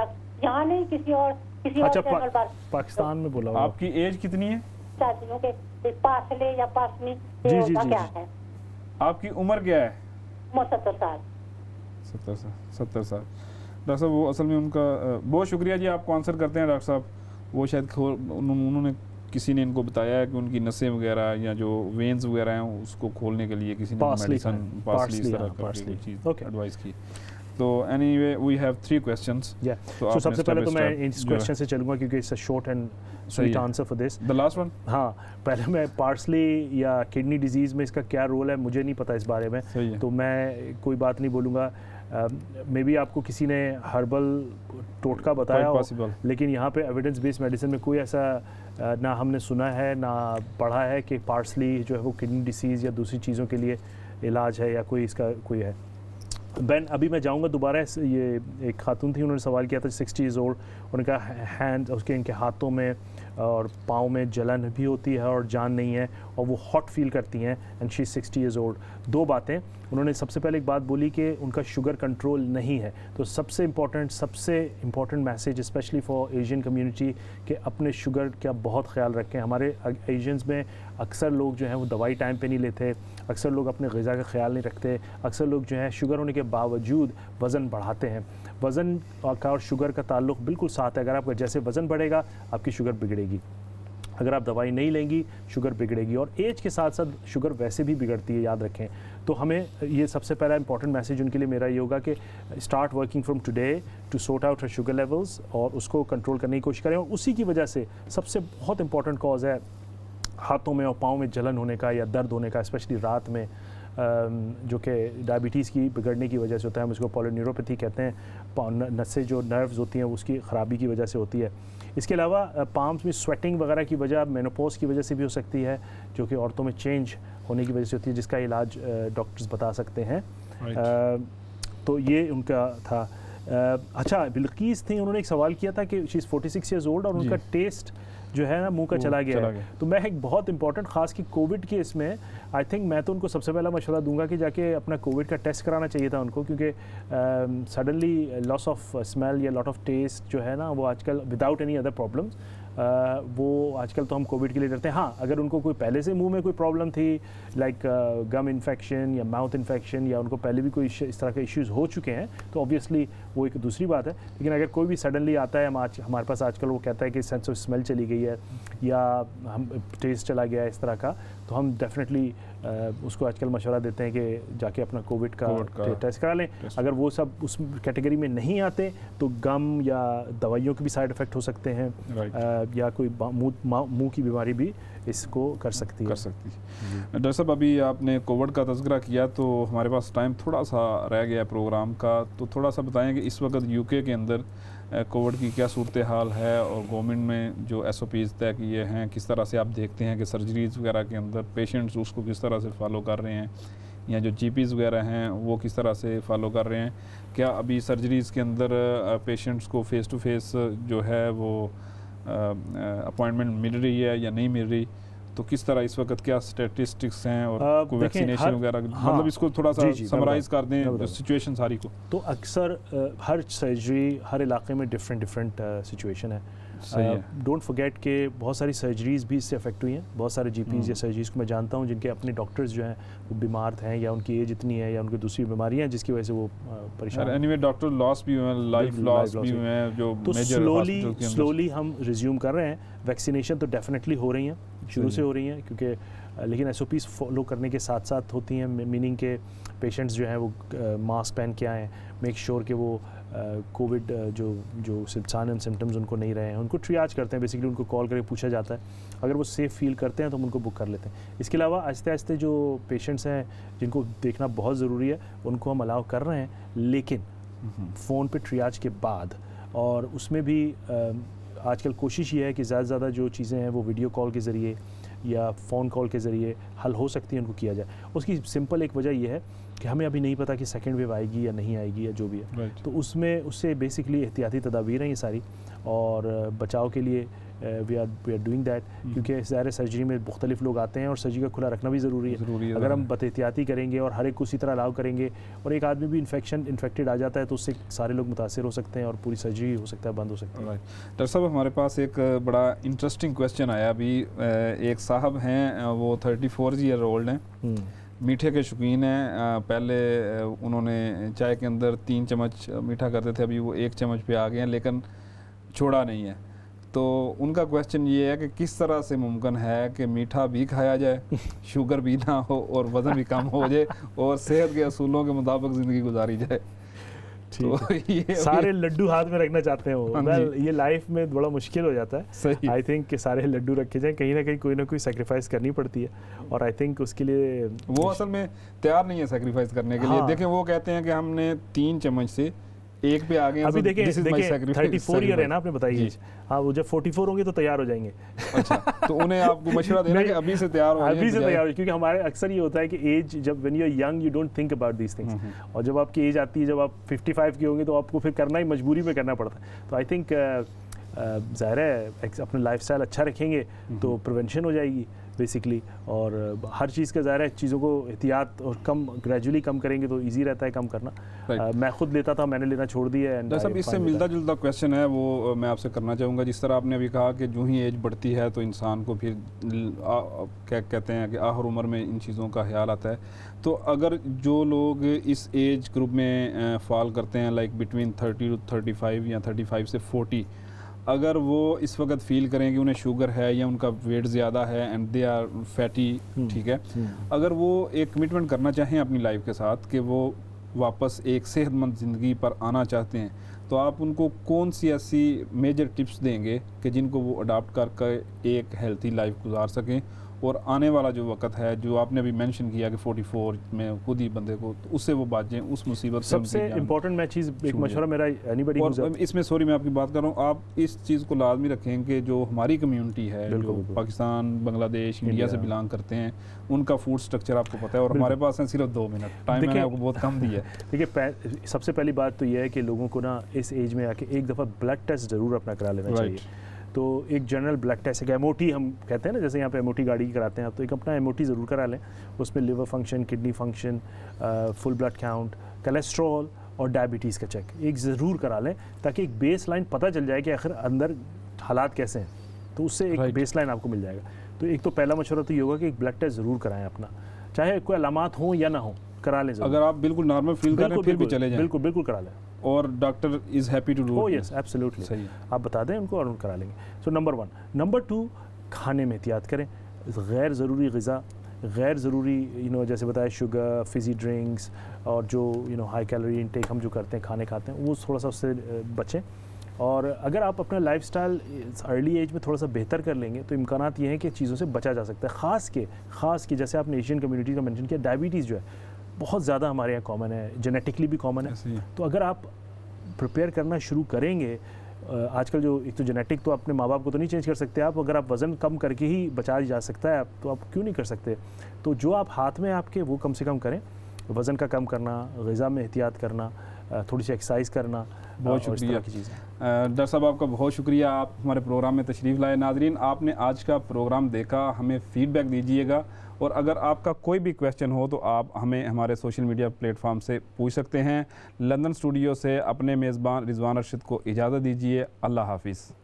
यहाँ नहीं, किसी और चैनल पर पाकिस्तान में बोला। आपकी एज कितनी है? चाहती हूँ कि पासले या पासनी जी क्या है? आपकी उम्र क्या है? 70 साल। 70 साल। डॉक्टर साहब वो असल में उनका बहुत शुक्रिया जी, आपको आंसर करते हैं डॉक्टर साहब। वो शायद उन्होंने किसी ने इनको बताया है कि उनकी नसें वगैरह या जो वेन्स वगैरह हैं उसको खोलने के लिए किसी ने मेडिसिन पार्सली चीज़ एडवाइस की। तो एनीवे वी हैव 3 क्वेश्चंस। तो सबसे पहले तो मैं इस क्वेश्चन से चलूंगा क्योंकि it's a short and sweet answer for this. The last one. हाँ, पहले मैं पार्सली या किडनी डिजीज़ में इसका क्या रोल है मुझे नहीं पता इस बारे में, तो मैं कोई बात नहीं बोलूँगा। मे बी आपको किसी ने हर्बल टोटका बताया हो, लेकिन यहाँ पे एविडेंस बेस्ड मेडिसिन में कोई ऐसा ना हमने सुना है ना पढ़ा है कि पार्सली जो है वो किडनी डिसीज़ या दूसरी चीज़ों के लिए इलाज है या कोई इसका कोई है। बैन अभी मैं जाऊंगा दोबारा, ये एक खातून थी, उन्होंने सवाल किया था 60 ईयर्स ओल्ड, उनका हैंड उसके इनके हाथों में और पाँव में जलन भी होती है और जान नहीं है और वो हॉट फील करती हैं एंड शी 60 ईयर्स ओल्ड। 2 बातें उन्होंने सबसे पहले एक बात बोली कि उनका शुगर कंट्रोल नहीं है। तो सबसे important message specially for Asian community कि अपने शुगर का बहुत ख्याल रखें। हमारे एशियंस में अक्सर लोग जो हैं वो दवाई टाइम पे नहीं लेते, अक्सर लोग अपने ग़िज़ा का ख्याल नहीं रखते, अक्सर लोग जो है शुगर होने के बावजूद वज़न बढ़ाते हैं। वज़न का और शुगर का ताल्लुक़ बिल्कुल साथ है। अगर आपका जैसे वज़न बढ़ेगा आपकी शुगर बिगड़ेगी, अगर आप दवाई नहीं लेंगी शुगर बिगड़ेगी, और एज के साथ साथ शुगर वैसे भी बिगड़ती है, याद रखें। तो हमें ये सबसे पहला इंपॉर्टेंट मैसेज उनके लिए मेरा ये होगा कि start working from today to sort out sugar levels और उसको कंट्रोल करने की कोशिश करें। और उसी की वजह से सबसे बहुत इंपॉर्टेंट कॉज है हाथों में और पाँव में जलन होने का या दर्द होने का, स्पेशली रात में, जो कि डायबिटीज़ की बिगड़ने की वजह से होता है। हम इसको पॉलिन्यूरोपैथी कहते हैं। नसें जो नर्व्स होती हैं उसकी ख़राबी की वजह से होती है। इसके अलावा पाम्स में स्वेटिंग वगैरह की वजह मेनोपॉज की वजह से भी हो सकती है, जो कि औरतों में चेंज होने की वजह से होती है, जिसका इलाज डॉक्टर्स बता सकते हैं। तो ये उनका था। अच्छा, बिल्कीस थी, उन्होंने एक सवाल किया था कि शी इज़ 46 ईयर्स ओल्ड और उनका टेस्ट जो है ना मुंह का चला गया है। तो मैं एक बहुत इंपॉर्टेंट, खास कि कोविड के इसमें आई थिंक मैं तो उनको सबसे पहला मशवरा दूंगा कि जाके अपना कोविड का टेस्ट कराना चाहिए था उनको, क्योंकि सडनली लॉस ऑफ स्मेल या लॉट ऑफ टेस्ट जो है ना वो आजकल विदाउट एनी अदर प्रॉब्लम्स वो आजकल तो हम कोविड के लिए डरते हैं। हाँ, अगर उनको कोई पहले से मुंह में कोई प्रॉब्लम थी लाइक गम इन्फेक्शन या माउथ इन्फेक्शन या उनको पहले भी कोई इस तरह के इश्यूज़ हो चुके हैं तो ऑब्वियसली वो एक दूसरी बात है। लेकिन अगर कोई भी सडनली आता है, हमारे पास आजकल वो कहता है कि सेंस ऑफ स्मेल चली गई है या हम टेस्ट चला गया है इस तरह का, तो हम डेफिनेटली उसको आजकल मशवरा देते हैं कि जाके अपना कोविड का टेस्ट करा लें। अगर वो सब उस कैटेगरी में नहीं आते तो गम या दवाइयों के भी साइड इफ़ेक्ट हो सकते हैं, या कोई मुंह की बीमारी भी इसको कर सकती है। डॉक्टर साहब, अभी आपने कोविड का तज़किरा किया तो हमारे पास टाइम थोड़ा सा रह गया प्रोग्राम का, तो थोड़ा सा बताएं कि इस वक्त यूके के अंदर कोविड की क्या सूरत हाल है और गवर्नमेंट में जो SOPs तय किए हैं, किस तरह से आप देखते हैं कि सर्जरीज़ वगैरह के अंदर पेशेंट्स उसको किस तरह से फॉलो कर रहे हैं, या जो GPs वगैरह हैं वो किस तरह से फॉलो कर रहे हैं? क्या अभी सर्जरीज़ के अंदर पेशेंट्स को फ़ेस टू फेस जो है वो अपॉइंटमेंट मिल रही है या नहीं मिल रही? तो किस तरह इस वक्त क्या स्टैटिस्टिक्स हैं और कोई वैक्सीनेशन वगैरह, मतलब इसको थोड़ा सा समराइज़ कर दें सिचुएशन सारी को। तो अक्सर हर सर्जरी हर इलाके में डिफरेंट सिचुएशन है। डोंट फॉरगेट कि बहुत सारी सर्जरीज़ भी इससे अफेक्ट हुई हैं। बहुत सारे GPs या सर्जरीज़ को मैं जानता हूं जिनके अपने डॉक्टर्स जो हैं वो बीमार हैं, या उनकी एज इतनी है, या उनकी दूसरी बीमारियां हैं जिसकी वजह से वो परेशान हैं। एनीवे डॉक्टर लॉस भी हुए हैं, लाइफ लॉस भी हुए हैं, जो तो स्लोली हम रिज्यूम कर रहे हैं। वैक्सीनेशन तो डेफिनेटली हो रही हैं, शुरू से हो रही हैं, क्योंकि लेकिन SOPs फॉलो करने के साथ साथ होती हैं, मीनिंग के पेशेंट्स जो हैं वो मास्क पहन के आएँ, मेक श्योर कि वो कोविड जो साइन एंड सिम्टम्स उनको नहीं रहे हैं, उनको ट्रियाज करते हैं। बेसिकली उनको कॉल करके पूछा जाता है, अगर वो सेफ़ फील करते हैं तो हम उनको बुक कर लेते हैं। इसके अलावा आहिस्ते आहिस्ते जो पेशेंट्स हैं जिनको देखना बहुत ज़रूरी है उनको हम अलाउ कर रहे हैं, लेकिन फ़ोन पे ट्रियाज के बाद। और उसमें भी आजकल कोशिश ये है कि ज़्यादा से ज़्यादा जो चीज़ें हैं वो वीडियो कॉल के ज़रिए या फ़ोन कॉल के ज़रिए हल हो सकती है, उनको किया जाए। उसकी सिंपल एक वजह यह है कि हमें अभी नहीं पता कि सेकंड वेव आएगी या नहीं आएगी, या जो भी है। तो उससे बेसिकली एहतियाती तदाबीर हैं ये सारी, और बचाव के लिए वी आर डूइंग दैट, क्योंकि ज़ाहिर सर्जरी में मुख्तलिफ लोग आते हैं और सर्जरी का खुला रखना भी ज़रूरी है। अगर हम बदएहतियाती करेंगे और हर एक को उसी तरह अलाउ करेंगे और एक आदमी भी इन्फेक्टेड आ जाता है तो उससे सारे लोग मुतासर हो सकते हैं और पूरी सर्जरी हो सकता है बंद हो सकती है। डॉक्टर साहब, हमारे पास एक बड़ा इंटरेस्टिंग क्वेश्चन आया अभी। एक साहब हैं, वो 34 ईयर ओल्ड हैं, मीठे के शौकीन हैं। पहले उन्होंने चाय के अंदर 3 चम्मच मीठा करते थे, अभी वो 1 चम्मच पे आ गए हैं, लेकिन छोड़ा नहीं है। तो उनका क्वेश्चन ये है कि किस तरह से मुमकिन है कि मीठा भी खाया जाए, शुगर भी ना हो और वज़न भी कम हो जाए और सेहत के असूलों के मुताबिक ज़िंदगी गुजारी जाए? तो ये सारे लड्डू हाथ में रखना चाहते हैं वो। well, ये लाइफ में बड़ा मुश्किल हो जाता है। आई थिंक कि सारे लड्डू रखे जाएं, कहीं ना कहीं कोई ना कोई सेक्रीफाइस करनी पड़ती है, और आई थिंक उसके लिए वो असल में तैयार नहीं है सेक्रीफाइस करने के लिए। देखें, वो कहते हैं कि हमने 3 चम्मच से 1 पे आ गए। अभी देखिए 34 ईयर है ना आपने बताइए। हाँ, वो जब 44 होंगे तो तैयार हो जाएंगे। अच्छा, तो उन्हें आपको मशवरा देना कि अभी से तैयार हो, अभी से तैयार हो, क्योंकि हमारे अक्सर ये होता है कि एज, जब when you are young you don't think about these things, और जब आपकी एज आती है, जब आप 55 की होंगे तो आपको फिर करना ही मजबूरी में करना पड़ता है। तो आई थिंक ज़ाहिर है अपना लाइफस्टाइल अच्छा रखेंगे तो प्रिवेंशन हो जाएगी बेसिकली, और हर चीज़ का ज़ाहिर है चीज़ों को एहतियात और ग्रेजुअली कम करेंगे तो इजी रहता है कम करना। मैं खुद लेता था, मैंने लेना छोड़ दिया है। सब इससे मिलता जुलता क्वेश्चन है, वो मैं आपसे करना चाहूँगा। जिस तरह आपने अभी कहा कि जो ही एज बढ़ती है तो इंसान को फिर क्या कहते हैं कि आखिर उम्र में इन चीज़ों का ख्याल आता है। तो अगर जो लोग इस एज ग्रुप में फॉल करते हैं, लाइक बिटवीन 30 to 35 या 35 से 40, अगर वो इस वक्त फील करें कि उन्हें शुगर है या उनका वेट ज़्यादा है एंड दे आर फैटी, ठीक है, अगर वो एक कमिटमेंट करना चाहें अपनी लाइफ के साथ कि वो वापस एक सेहतमंद ज़िंदगी पर आना चाहते हैं, तो आप उनको कौन सी ऐसी मेजर टिप्स देंगे कि जिनको वो अडॉप्ट करके एक हेल्थी लाइफ गुजार सकें, और आने वाला जो वक्त है जो आपने अभी मेंशन किया कि 44 में खुद ही बंदे को, तो उससे वो बात जाएं, उस मुसीबत से। सबसे इम्पोर्टेंट मैं चीज़, एक मशवरा मेरा एनीबॉडी, और इसमें सॉरी मैं आपकी बात कर रहा हूँ, आप इस चीज़ को लाजमी रखें कि जो हमारी कम्युनिटी है, जो पाकिस्तान, बांग्लादेश, इंडिया से बिलोंग करते हैं, उनका फूड स्ट्रक्चर आपको पता है, और हमारे पास है सिर्फ 2 मिनट टाइम, मैंने आपको बहुत कम दिया है। देखिए, सबसे पहली बात तो यह है कि लोगों को ना इस एज में आके एक दफ़ा ब्लड टेस्ट ज़रूर अपना करा लेना चाहिए। तो एक जनरल ब्लड टेस्ट, एक एमओटी हम कहते हैं ना, जैसे यहाँ पे एमओटी गाड़ी की कराते हैं आप, तो एक अपना एमओटी ज़रूर करा लें। उसमें liver function, kidney function, full blood count, cholesterol और डायबिटीज़ का चेक एक ज़रूर करा लें, ताकि एक बेस लाइन पता चल जाए कि आखिर अंदर हालात कैसे हैं, तो उससे एक बेस लाइन आपको मिल जाएगा। तो एक तो पहला मशवरा तो ये होगा कि एक ब्लड टेस्ट ज़रूर कराएं अपना, चाहे कोई अलामात हो या ना हो, करा लें। अगर आप बिल्कुल नॉर्मल फील कर रहे हैं फिर भी चले जाएं, बिल्कुल करा लें, और doctor is happy to do. Oh yes, absolutely सही, आप बता दें उनको और उनको करा लेंगे। So number 1। नंबर 2, खाने में एहतियात करें। गैर ज़रूरी ग़िज़ा, गैर ज़रूरी जैसे बताया शुगर, फिज़ी ड्रिंक्स और जो हाई कैलोरी इनटेक हम जो करते हैं, खाने खाते हैं, वो थोड़ा सा उससे बचें। और अगर आप अपना लाइफस्टाइल अर्ली एज में थोड़ा सा बेहतर कर लेंगे तो इम्कानात ये हैं कि चीज़ों से बचा जा सकता है। ख़ास के जैसे आपने एशियन कम्युनिटी का मेंशन किया, डायबिटीज़ जो है बहुत ज़्यादा हमारे यहाँ कॉमन है, जेनेटिकली भी कॉमन है। तो अगर आप प्रिपेयर करना शुरू करेंगे, आजकल जो एक तो जेनेटिक तो अपने माँ बाप को तो नहीं चेंज कर सकते आप, अगर आप वज़न कम करके ही बचा जा सकता है तो आप क्यों नहीं कर सकते। तो जो आप हाथ में आपके वो कम से कम करें, वज़न का कम करना, ग़िज़ा में एहतियात करना, थोड़ी सी एक्सरसाइज करना। बहुत शुक्रिया डॉक्टर साहब, आपका बहुत शुक्रिया, आप हमारे प्रोग्राम में तशरीफ़ लाए। नाज़रीन, आपने आज का प्रोग्राम देखा, हमें फ़ीडबैक दीजिएगा और अगर आपका कोई भी क्वेश्चन हो तो आप हमें हमारे सोशल मीडिया प्लेटफॉर्म से पूछ सकते हैं। लंदन स्टूडियो से अपने मेज़बान रिजवान अरशद को इजाज़त दीजिए। अल्लाह हाफिज़।